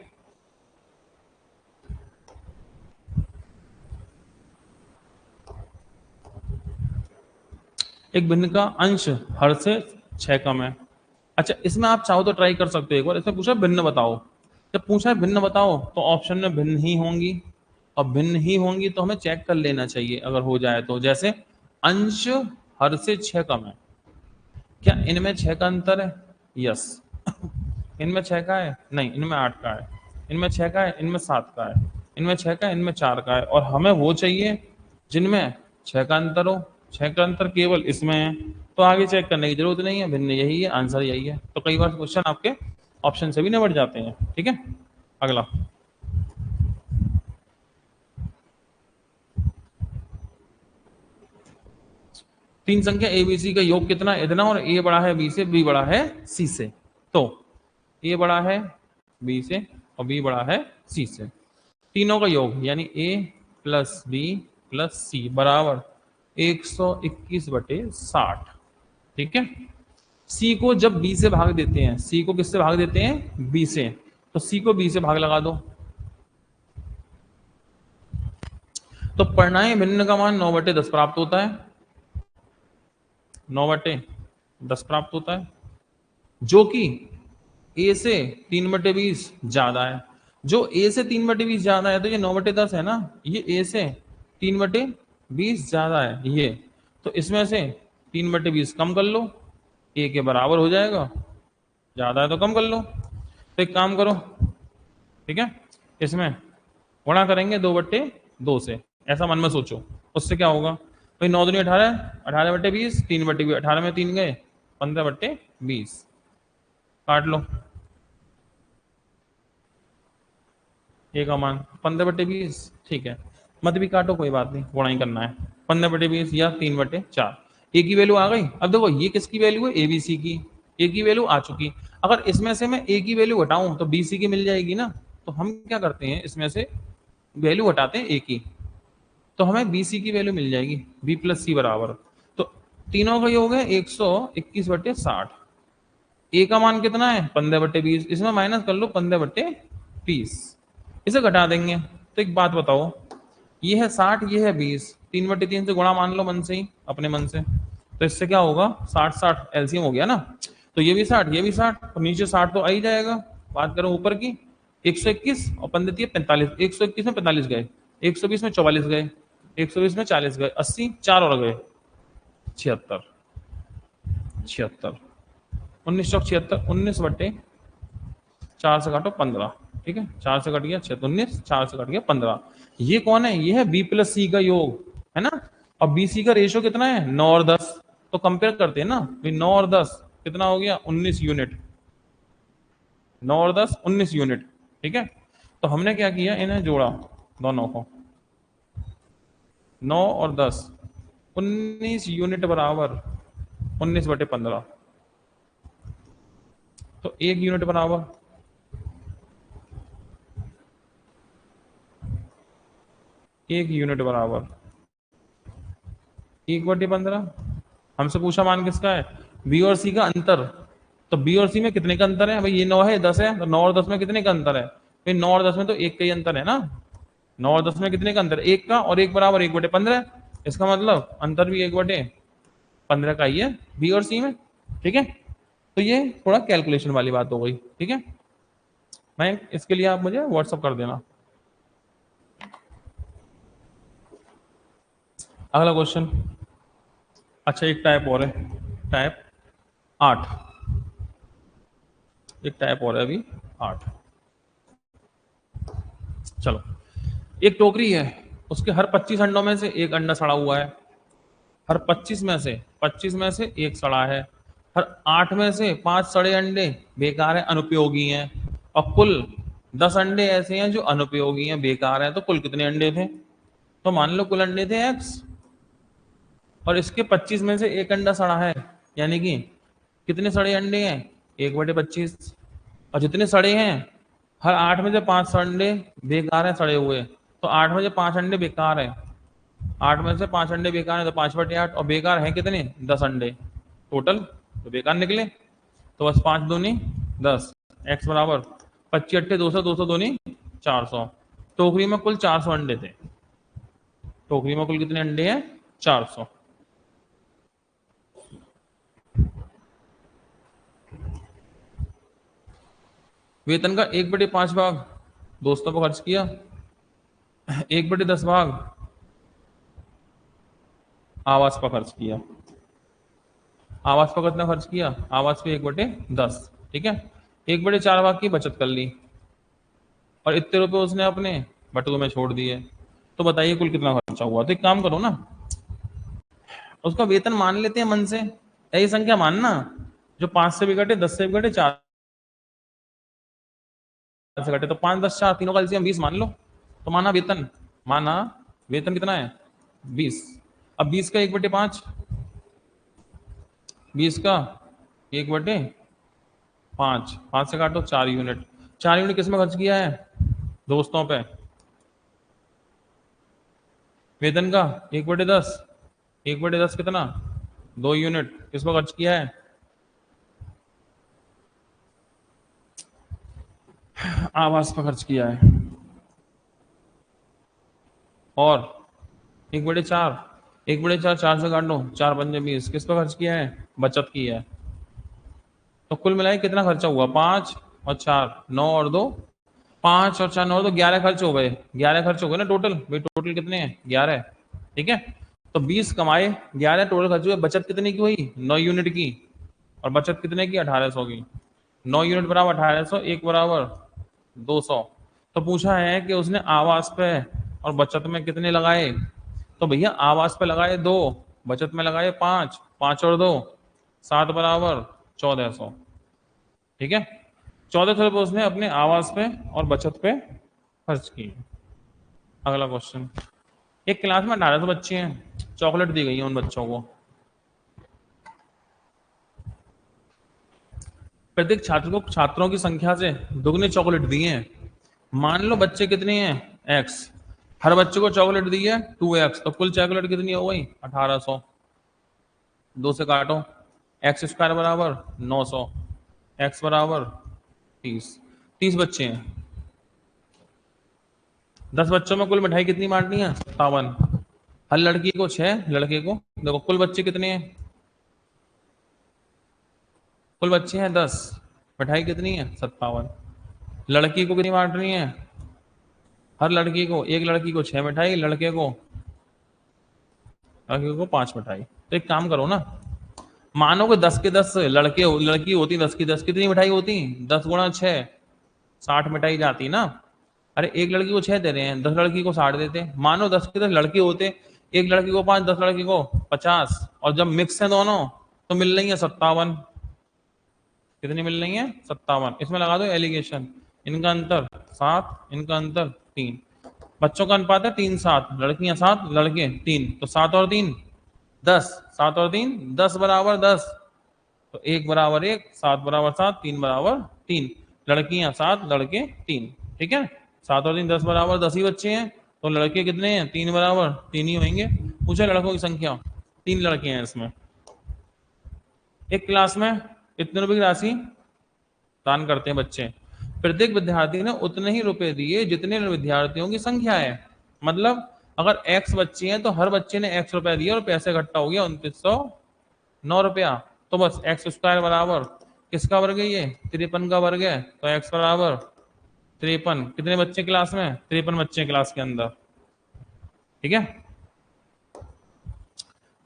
एक भिन्न का अंश हर से 6 कम है। अच्छा, इसमें आप चाहो तो ट्राई कर सकते हो एक बार, इसमें पूछा भिन्न बताओ, जब पूछा है भिन्न बताओ तो ऑप्शन में भिन्न ही होंगी, और भिन्न ही होंगी तो हमें चेक कर लेना चाहिए अगर हो जाए तो। जैसे अंश हर से 6 कम है, क्या इनमें 6 का अंतर है, यस। इनमें 6 का है, नहीं इनमें 8 का है, इनमें 6 का है, इनमें 7 का है, इनमें 6 का है, इनमें 4 का है, और हमें वो चाहिए जिनमें 6 का अंतर हो, 6 का अंतर केवल इसमें है, तो आगे चेक करने की जरूरत नहीं है, भिन्न यही है, आंसर यही है। तो कई बार क्वेश्चन आपके ऑप्शन से भी निबट जाते हैं। ठीक है, अगला, तीन संख्या ए बी सी का योग कितना, इतना, और ए बड़ा है बी से, बी बड़ा है सी से। तो ए बड़ा है बी से और बी बड़ा है सी से, तीनों का योग यानी ए प्लस बी प्लस सी बराबर 121/60। ठीक है, सी को जब बी से भाग देते हैं, सी को किससे भाग देते हैं, बी से, तो सी को बी से भाग लगा दो, तो परिणामी भिन्न का मान 9/10 प्राप्त होता है, 9/10 प्राप्त होता है, जो कि ए से 3/20 ज्यादा है। जो ए से 3/20 ज्यादा है तो ये 9/10 है ना, ये ए से 3/20 ज्यादा है ये, तो इसमें से 3/20 कम कर लो, ए के बराबर हो जाएगा, ज्यादा है तो कम कर लो। तो एक काम करो, ठीक है, इसमें गुणा करेंगे 2/2 से, ऐसा मन में सोचो, उससे क्या होगा भाई, 9 दूनी 18, 18/20, 3/20, 18 में 3 गए 15/20, काट लो, ए का मान 15/20। ठीक है, मत भी काटो कोई बात नहीं, गुणा ही करना है, 15/20 या 3/4, ए की वैल्यू आ गई। अब देखो ये किसकी वैल्यू है, एबीसी की, ए की वैल्यू आ चुकी। अगर इसमें से मैं ए की वैल्यू हटाऊं तो बीसी की मिल जाएगी ना, तो हम क्या करते हैं, इसमें से वैल्यू हटाते हैं ए की, तो हमें बीसी की वैल्यू मिल जाएगी, बी प्लस सी बराबर, तो तीनों का योग है 121/60। ए का मान कितना है 15/20, इसमें माइनस कर लो 15/20, इसे घटा देंगे। तो एक बात बताओ, ये है 60, ये है 20, 3/3 से गुणा मान लो मन से ही, अपने मन से, तो इससे क्या होगा 60 एलसीएम हो गया ना, तो ये भी 60, ये भी 60, और नीचे 60 तो आ ही जाएगा। बात करो ऊपर की, 121 और 15 45, 121 में 45 गए, 120 में 44 गए, 120 में 40 गए, 80, 4 और गए 76, 76, 1976, 19/4 से काटो 15। ठीक है, 4 से कट गया 6, 19, 4 से कट गया 15। ये कौन है, ये है बी प्लस सी का योग, है ना। और बी सी का रेशियो कितना है 9 और 10, तो कंपेयर करते हैं ना, 9 और 10 कितना हो गया 19 यूनिट, 9 और 10 19 यूनिट। ठीक है, तो हमने क्या किया, इन्हें जोड़ा दोनों को, 9 और 10 19 यूनिट बराबर 19/15, तो 1 यूनिट बराबर 1 यूनिट बराबर 1/15। हमसे पूछा मान किसका है, बी और सी का अंतर। तो बी और सी में कितने का अंतर है भाई, ये 9 है 10 है, तो 9 और 10 में कितने का अंतर है भाई, 9 और 10 में तो 1 का ही अंतर है ना। 9 और 10 में कितने का अंतर है, 1 का, और 1 बराबर 1/15। इसका मतलब अंतर भी 1/15 का ही है बी और सी में। ठीक है, तो ये थोड़ा कैलकुलेशन वाली बात हो गई। ठीक है, मैं इसके लिए आप मुझे व्हाट्सअप कर देना। अगला क्वेश्चन, अच्छा एक टाइप और है, टाइप 8, एक टाइप और है अभी 8। चलो, एक टोकरी है, उसके हर 25 अंडों में से एक अंडा सड़ा हुआ है, हर 25 में से एक सड़ा है, हर 8 में से 5 सड़े अंडे बेकार है, अनुपयोगी हैं, और कुल 10 अंडे ऐसे हैं जो अनुपयोगी हैं, बेकार हैं। तो कुल कितने अंडे थे, तो मान लो कुल अंडे थे x, और इसके 25 में से एक अंडा सड़ा है, यानी कि कितने सड़े अंडे हैं, 1/25। और जितने सड़े हैं, हर 8 में से 5 अंडे बेकार हैं सड़े हुए, तो 8 में से 5 अंडे बेकार है, 8 में से 5 अंडे बेकार है, तो 5/8, और बेकार है कितने, 10 अंडे टोटल, तो बेकार निकले। तो बस 5 दूनी 10, x बराबर 25 अट्ठे 200, 200 दूनी 400। टोकरी में कुल 400 अंडे थे, टोकरी में कुल कितने अंडे हैं, 400। वेतन का 1/5 भाग दोस्तों पर खर्च किया, 1/10 भाग आवास पर खर्च किया। आवास पर कितना खर्च किया, आवास पे 1/10। ठीक है, 1/4 भाग की बचत कर ली, और इतने रुपए उसने अपने बटुए में छोड़ दिए। तो बताइए कुल कितना खर्चा हुआ। तो एक काम करो ना, उसका वेतन मान लेते हैं मन से, यही संख्या मानना जो 5 से भी घटे, 10 से भी घटे, 4 से घटे, तो 5 10 4 तीनों का एलसीएम 20 मान लो। तो माना वेतन, माना वेतन कितना है 20। अब 20 का 1/5, 20 का 1/5, 5 से काटो 4 यूनिट। 4 यूनिट किस में खर्च किया है, दोस्तों पे। वेतन का 1/10, 1/10 कितना, 2 यूनिट किस पर खर्च किया है, आवास पर खर्च किया है। और 1/4, 1/4 4 से काटो, 4 पंजे 20, किस पर खर्च किया है, बचत की है। तो कुल मिलाए कितना खर्चा हुआ, 5 और 4 9 और 2 5 और 4 9 और 2 11 खर्च हो गए, 11 खर्च हो गए ना टोटल भाई, टोटल कितने हैं 11। ठीक है, तो 20 कमाए, 11 टोटल खर्च हुए, बचत कितने की हुई 9 यूनिट की, और बचत कितने की 1800 की। 9 यूनिट बराबर 1800, 1 बराबर 200। तो पूछा है कि उसने आवास पे और बचत में कितने लगाए, तो भैया आवास पे लगाए 2, बचत में लगाए 5, 5 और 2 7 बराबर 1400। ठीक है, 1400 रुपये उसने अपने आवास पे और बचत पे खर्च किए। अगला क्वेश्चन, एक क्लास में 1800 बच्चे हैं, चॉकलेट दी गई है उन बच्चों को, प्रत्येक छात्र को छात्रों की संख्या से दुगने चॉकलेट दिए हैं। मान लो बच्चे कितने हैं x, हर बच्चे को चॉकलेट दी है 2x, तो कुल चॉकलेट कितनी हो गई 1800। 2 से काटो, x² बराबर 900, x बराबर 30, 30 बच्चे हैं, 10 बच्चों में कुल मिठाई कितनी बांटनी है 57। हर लड़की को 6, लड़के को, देखो कुल बच्चे कितने हैं, कुल बच्चे हैं 10, मिठाई कितनी है 57। लड़की को कितनी बांटनी है, हर लड़की को, एक लड़की को 6 मिठाई, लड़के को 5 मिठाई। तो एक काम करो ना, मानो कि 10 के 10 लड़की होती, 10 की 10 कितनी मिठाई होती, 10 गुणा 6 60 मिठाई जाती ना। अरे एक लड़की को 6 दे रहे हैं, 10 लड़की को 60 देते। मानो 10 के 10 लड़के होते, एक लड़की को 5, 10 लड़की को 50, और जब मिक्स है दोनों तो मिल रही है 57। कितनी मिल रही है? 57। इसमें लगा दो एलिगेशन, इनका अंतर 7, इनका अंतर 3। बच्चों का अनुपात है 3-7, लड़कियां 7, लड़के 3, तो 7 और 3 10, 7 और 3 10 बराबर 10, तो 1 बराबर 1, 7 बराबर 7, 3 बराबर 3। लड़कियां 7, लड़के 3। ठीक है, 7 और 3 10 बराबर 10 ही बच्चे हैं, तो लड़के कितने हैं? 3 बराबर 3 ही होंगे। पूछे लड़कों की संख्या, 3 लड़के हैं इसमें। एक क्लास में इतने रुपए की राशि दान करते हैं बच्चे, प्रत्येक विद्यार्थी ने उतने ही रुपए दिए जितने विद्यार्थियों की संख्या है। मतलब अगर x बच्चे हैं तो हर बच्चे ने x रुपया दिया और पैसे इकट्ठा हो गया 2909 रुपया। तो बस एक्स स्क्वायर बराबर किसका वर्ग है? ये 53 का वर्ग है, तो x बराबर 53। कितने बच्चे क्लास में? 53 बच्चे क्लास के अंदर। ठीक है,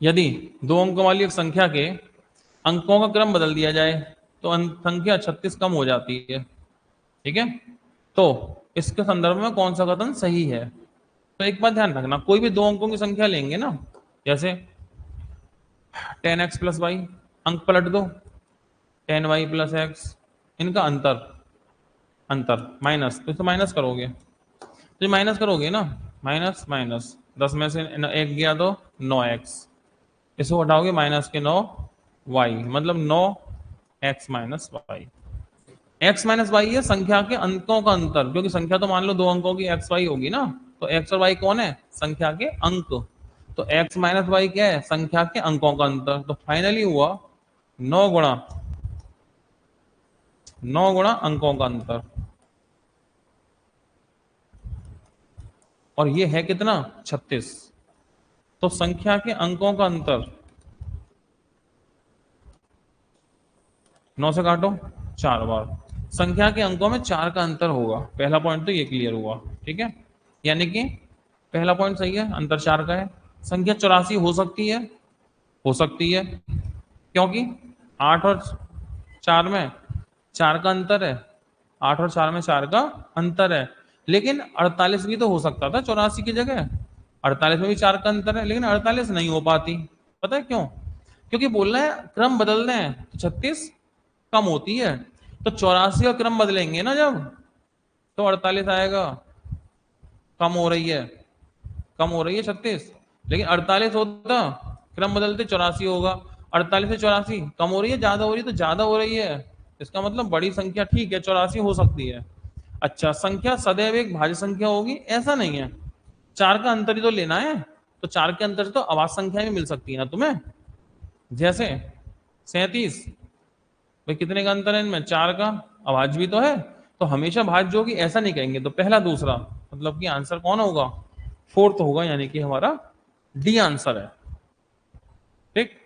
यदि दो अंकों वाली एक संख्या के अंकों का क्रम बदल दिया जाए तो संख्या 36 कम हो जाती है। ठीक है, तो इसके संदर्भ में कौन सा कथन सही है? तो एक बात ध्यान रखना, कोई भी दो अंकों की संख्या लेंगे ना, जैसे 10x प्लस वाई, अंक पलट दो, 10y प्लस एक्स, इनका अंतर अंतर माइनस, तो इसे माइनस करोगे, तो माइनस करोगे ना, माइनस माइनस 10 में से एक गया तो 9x, इसको हटाओगे माइनस के 9y, मतलब 9x minus Y. x minus Y है संख्या के अंकों का अंतर, क्योंकि संख्या तो मान लो दो अंकों की x y होगी ना, तो x और y कौन है? संख्या के अंक। तो x माइनस वाई क्या है? संख्या के अंकों का अंतर। तो फाइनली हुआ 9 गुणा अंकों का अंतर, और ये है कितना? 36। तो संख्या के अंकों का अंतर 9 से काटो 4 बार, संख्या के अंकों में 4 का अंतर होगा। पहला पॉइंट तो ये क्लियर हुआ। ठीक है, यानी कि पहला पॉइंट सही है, अंतर 4 का है। संख्या 84 हो सकती है, हो सकती है, क्योंकि 8 और 4 में 4 का अंतर है, 8 और 4 में 4 का अंतर है। लेकिन 48 भी तो हो सकता था 84 की जगह, 48 में भी 4 का अंतर है, लेकिन 48 नहीं हो पाती। पता है क्यों? क्योंकि बोल रहे हैं क्रम बदल रहे हैं, तो 36 कम होती है, तो 84 का क्रम बदलेंगे ना जब, तो 48 आएगा। कम हो रही है, कम हो रही है 36, लेकिन 48 होता क्रम बदलते 84 होगा। 48 से 84 कम हो रही है, ज्यादा हो रही है, तो ज्यादा हो रही है, इसका मतलब बड़ी संख्या ठीक है, 84 हो सकती है। अच्छा, संख्या सदैव एक भाज्य संख्या होगी ऐसा नहीं है, 4 का अंतर ही तो लेना है, तो 4 के अंतर से तो अभाज्य संख्या भी मिल सकती है ना तुम्हें। जैसे 37, भाई कितने का अंतर है इनमें? 4 का, अभाज्य भी तो है, तो हमेशा भाज्य होगी ऐसा नहीं कहेंगे, तो पहला दूसरा, मतलब कि आंसर कौन होगा? फोर्थ होगा, यानी कि हमारा डी आंसर है। ठीक,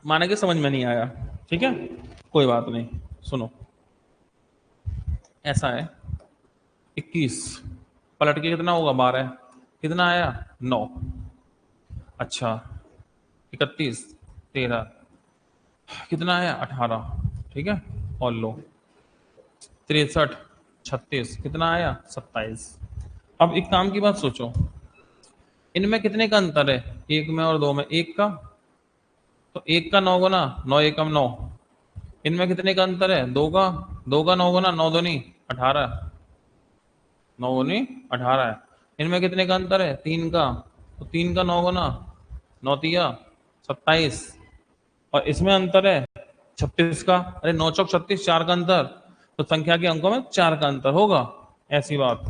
माना कि समझ में नहीं आया, ठीक है, कोई बात नहीं। सुनो, ऐसा है 21 पलट के कितना होगा? 12। कितना आया? 9। अच्छा, 31, 13, कितना आया? 18। ठीक है, और लो 63, 36, कितना आया? 27। अब एक काम की बात सोचो, इनमें कितने का अंतर है? एक में और दो में? एक का, तो एक का 9 गुना 9 एकम 9। इनमें कितने का अंतर है? दो का, दो का 9 गुना 9 दूनी 18, 9 दूनी 18 है। इनमें कितने का अंतर है? 3 का, तो 3 का 9 गुना 9 तिया 27, और इसमें अंतर है 36 का। अरे 9 चौक 36, 4 का अंतर, तो संख्या के अंकों में 4 का अंतर होगा, ऐसी बात।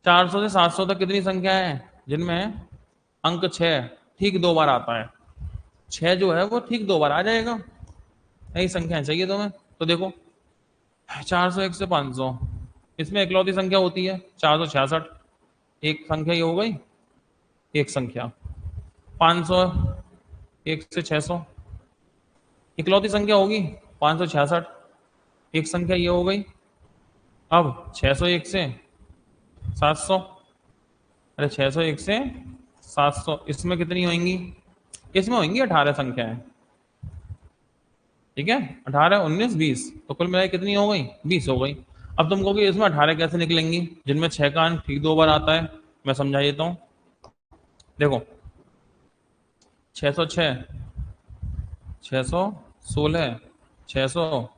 400 से 700 तक कितनी संख्या है जिनमें अंक 6 ठीक 2 बार आता है? 6 जो है वो ठीक 2 बार आ जाएगा। यही संख्या चाहिए तुम्हें, तो देखो 401 से 500, इसमें इकलौती संख्या होती है 466, एक संख्या ये हो गई, एक संख्या। 500 1 से 600, इकलौती संख्या होगी 566, एक संख्या ये हो गई। अब 601 से 700, अरे 601 से 700, इसमें कितनी होंगी? इसमें होंगी 18 संख्याएं। ठीक है, 18, 19, 20, तो कुल मिलाई कितनी हो गई? 20 हो गई। अब तुम कहोगे इसमें 18 कैसे निकलेंगी जिनमें 6 का अंक ठीक 2 बार आता है? मैं समझा देता हूं। देखो 606, 616, 626,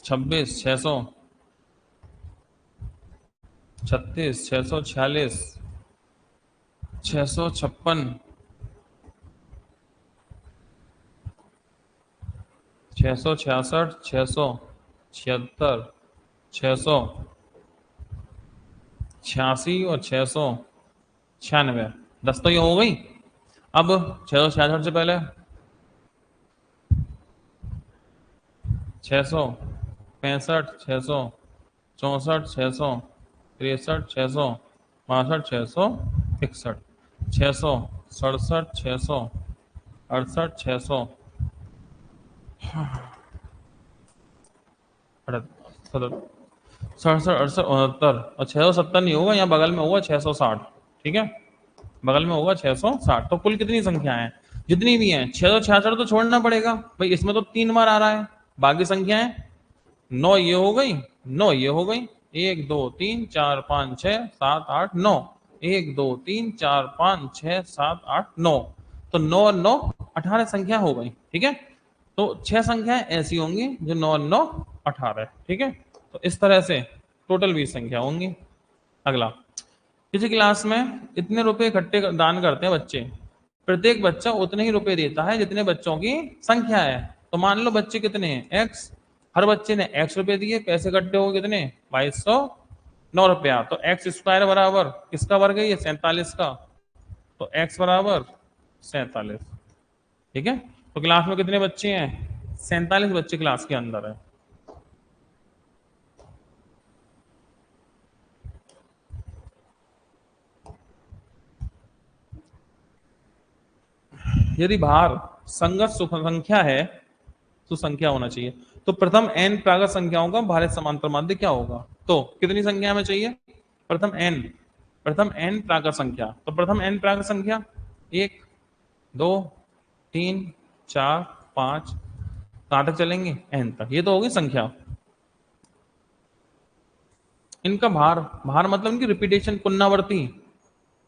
636, 646, 656, 666, 676, 686 और 696। 10 तो ये हो गई। अब 666 से पहले 665, 664, 663, 662, 665, 661, 667, 668, 69 और 670 नहीं होगा, यहाँ बगल में होगा 660। ठीक है, बगल में होगा 660। तो कुल कितनी संख्या है? जितनी भी हैं 666 तो छोड़ना पड़ेगा भाई, इसमें तो 3 बार आ रहा है। बाकी संख्याएं 9 ये हो गई, 9 ये हो गई, 1 2 3 4 5 6 7 8 9, 1 2 3 4 5 6 7 8 9। तो 9 और 9 18 संख्या हो गई। ठीक है, तो 6 संख्याएं ऐसी होंगी जो 9 और 9 18। ठीक है, तो इस तरह से टोटल 20 संख्या होंगी। अगला, किसी क्लास में इतने रुपए इकट्ठे दान करते हैं बच्चे, प्रत्येक बच्चा उतने ही रुपए देता है जितने बच्चों की संख्या है। तो मान लो बच्चे कितने हैं, एक्स, हर बच्चे ने एक्स रुपए दिए, पैसे इकट्ठे हो कितने, 2209 रुपया। तो एक्स स्क्वायर बराबर किसका वर्ग है, ये 47 का। तो एक्स बराबर 47। ठीक है, तो क्लास में कितने बच्चे हैं, 47 बच्चे क्लास के अंदर है। यदि भार संगत संख्या है तो संख्या होना चाहिए। तो प्रथम n प्रागत संख्याओं का भारित समांतर माध्य क्या होगा? तो कितनी संख्या हमें चाहिए, प्रथम n प्रागत संख्या। तो प्रथम n प्रागत संख्या 1 2 3 4 5, कहां तक चलेंगे, n तक। ये तो होगी संख्या। इनका भार, भार मतलब इनकी रिपीटेशन, पुनरावर्ती,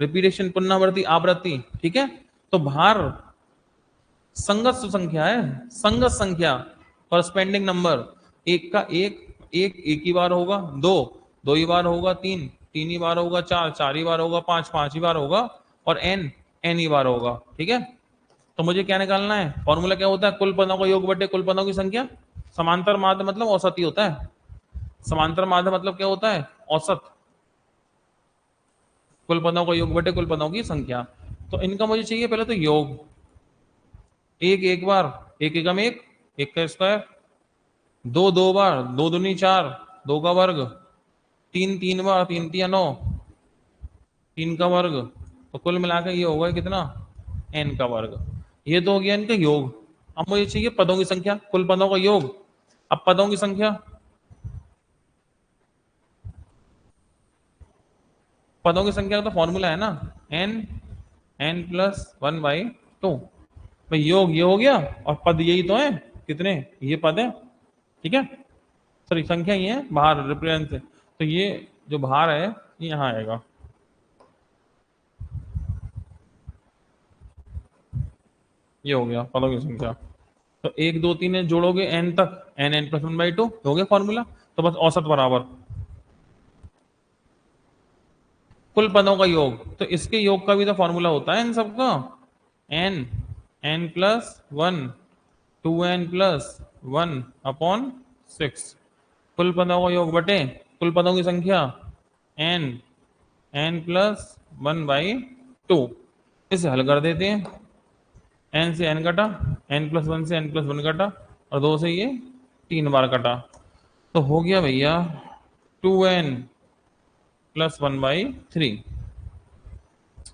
रिपीटेशन पुनरावर्ती आवृत्ति। ठीक है, तो भार संगत संख्या है, संगत संख्या, करस्पेंडिंग नंबर। एक का एक ही बार होगा, दो दो ही बार होगा, तीन तीन ही बार होगा, चार चार ही बार होगा, पांच पांच ही बार होगा, और एन एन ही बार होगा। ठीक है, तो मुझे क्या निकालना है, फॉर्मूला क्या होता है, कुल पदों का योग बटे कुल पदों की संख्या। समांतर माध्य मतलब औसत ही होता है। समांतर माध्य मतलब क्या होता है, औसत। कुल पदों का योग बटे कुल पदों की संख्या। तो इनका मुझे चाहिए पहले तो योग। एक एक बार, एक एकम एक का स्क्वायर, दो दो बार, दो दूनी चार, दो का वर्ग, तीन तीन बार, तीन तिया नौ, तीन का वर्ग। तो कुल मिलाकर ये होगा कितना, एन का वर्ग। ये तो हो गया इनका योग। अब मुझे चाहिए पदों की संख्या, कुल पदों का योग। अब पदों की संख्या, पदों की संख्या का तो फॉर्मूला है ना, एन एन प्लस 1/2। भाई योग ये हो गया, और पद यही तो है, कितने ये पद है। ठीक है, सॉरी संख्या ये है, भार रिप्रेजेंट से। तो ये जो भार है ये यहाँ आएगा। ये हो गया पदों की संख्या। तो एक दो तीन जोड़ोगे एन तक, एन एन प्लस 1/2 हो गया फॉर्मूला। तो बस औसत बराबर कुल पदों का योग। तो इसके योग का भी तो फॉर्मूला होता है इन सबका, एन एन प्लस 1, 2n+1/6। कुल पदों का योग बटे कुल पदों की संख्या, एन एन प्लस 1/2। इसे हल कर देते हैं, एन से एन कटा, एन प्लस 1 से एन प्लस 1 कटा, और 2 से ये 3 बार कटा। तो हो गया भैया 2n+1/3।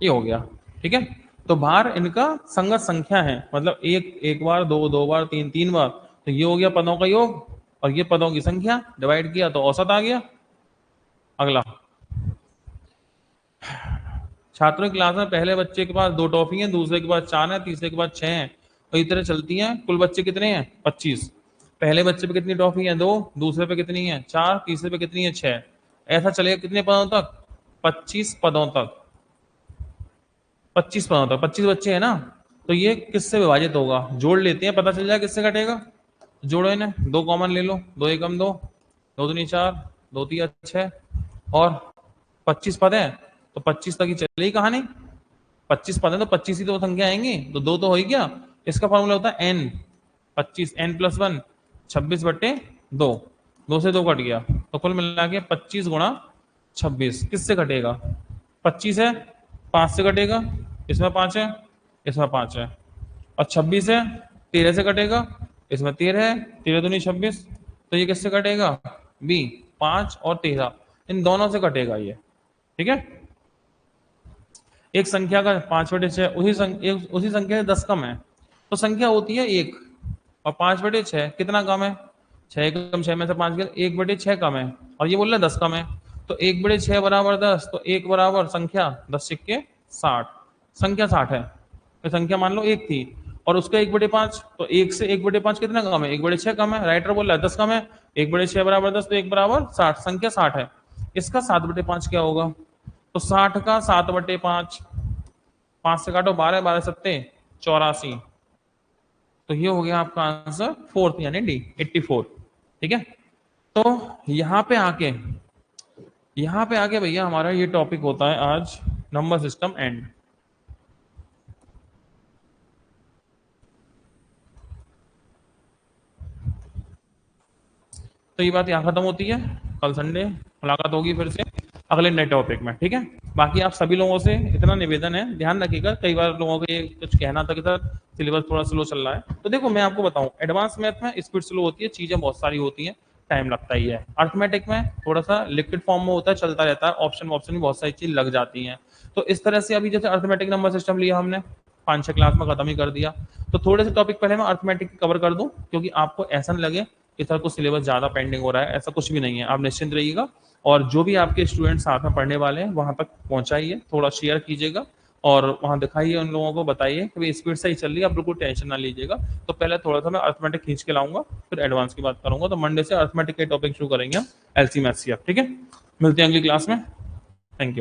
ये हो गया। ठीक है, तो भार इनका संगत संख्या है, मतलब एक एक बार, दो दो बार, तीन तीन बार। तो ये हो गया पदों का योग, और ये पदों की संख्या, डिवाइड किया तो औसत आ गया। अगला, छात्रों की क्लास में पहले बच्चे के पास 2 टॉफी हैं, दूसरे के पास 4 हैं, तीसरे के पास 6 हैं, और इस तरह चलती हैं। कुल बच्चे कितने हैं, 25। पहले बच्चे पे कितनी टॉफी है, 2, दूसरे पे कितनी है, 4, तीसरे पे कितनी है, 6। ऐसा चलेगा कितने पदों तक, 25 पदों तक। 25 पर होता है, 25 बच्चे हैं ना, तो ये किससे विभाजित होगा, जोड़ लेते हैं, पता चल जाए किससे कटेगा। जोड़ो इन्हें, दो कॉमन ले लो, दो एकम दो, दो दूनी चार, दो तिया छह, और 25 पद है तो 25 तक ही चलेगी कहानी। 25 पद है तो 25 ही तो संख्या आएंगी, तो दो तो हो ही गया। इसका फॉर्मूला होता है एन, 25 एन प्लस वन, 26/2, दो से दो कट गया, तो कुल मिला के 25 गुणा 26 किससे कटेगा, 25 है, 5 से कटेगा, इसमें 5 है, इसमें 5 है, और 26 है, 13 से कटेगा, इसमें 13 है, 13 दूनी 26, तो ये किससे कटेगा, बी, 5 और 13 इन दोनों से कटेगा ये। ठीक है, एक संख्या का 5/6 उसी संख्या से 10 कम है, तो संख्या होती है 1, और 5/6 कितना कम है, 6 कम, 6 में से 5 गया, 1/6 कम है, और ये बोल रहा है 10 कम है, तो 1/6 बराबर 10, तो 1 बराबर संख्या 10 सिक्के 60, संख्या 60 है, तो संख्या मान लो 1 थी, और उसका 1/5, तो 1 से 1/5 कितना कम है, 1/6 कम है, राइटर बोल रहा है 10 कम है, 1/6 बराबर 10, तो 1 बराबर 60, संख्या 60 है। इसका 7/5 क्या होगा, तो 60 का 7/5, 5 से काटो 12, 12 सत्ते 84, तो ये हो गया आपका आंसर फोर्थ यानी डी 84। ठीक है, तो यहाँ पे आके भैया हमारा ये टॉपिक होता है आज नंबर सिस्टम एंड। तो ये बात यहाँ खत्म होती है, कल संडे मुलाकात होगी फिर से अगले नए टॉपिक में। ठीक है, बाकी आप सभी लोगों से इतना निवेदन है, ध्यान रखिएगा, कई बार लोगों को ये कुछ कहना था कि सर सिलेबस थोड़ा स्लो चल रहा है, तो देखो मैं आपको बताऊं, एडवांस मैथ में स्पीड स्लो होती है, चीजें बहुत सारी होती हैं, टाइम लगता ही है। अर्थमेटिक में थोड़ा सा लिक्विड फॉर्म में होता है, चलता रहता है, ऑप्शन ऑप्शन में बहुत सारी चीज लग जाती हैं। तो इस तरह से अभी जैसे अर्थमेटिक नंबर सिस्टम लिया हमने, 5-6 क्लास में खत्म ही कर दिया, तो थोड़े से टॉपिक पहले मैं अर्थमेटिक कवर कर दूं, क्योंकि आपको ऐसा नहीं लगे कि सर कुछ सिलेबस ज्यादा पेंडिंग हो रहा है, ऐसा कुछ भी नहीं है, आप निश्चिंत रहिएगा। और जो भी आपके स्टूडेंट साथ में पढ़ने वाले हैं वहां तक पहुंचाइए, थोड़ा शेयर कीजिएगा, और वहां दिखाइए उन लोगों को, बताइए कि भाई स्पीड से ही चल रही है, आप बिल्कुल टेंशन ना लीजिएगा। तो पहले थोड़ा सा मैं अर्थमेटिक खींच के लाऊंगा, फिर एडवांस की बात करूंगा, तो मंडे से अर्थमेटिक के टॉपिक शुरू करेंगे हम, एलसी मैथ्स। ठीक है, मिलते हैं अगली क्लास में, थैंक यू।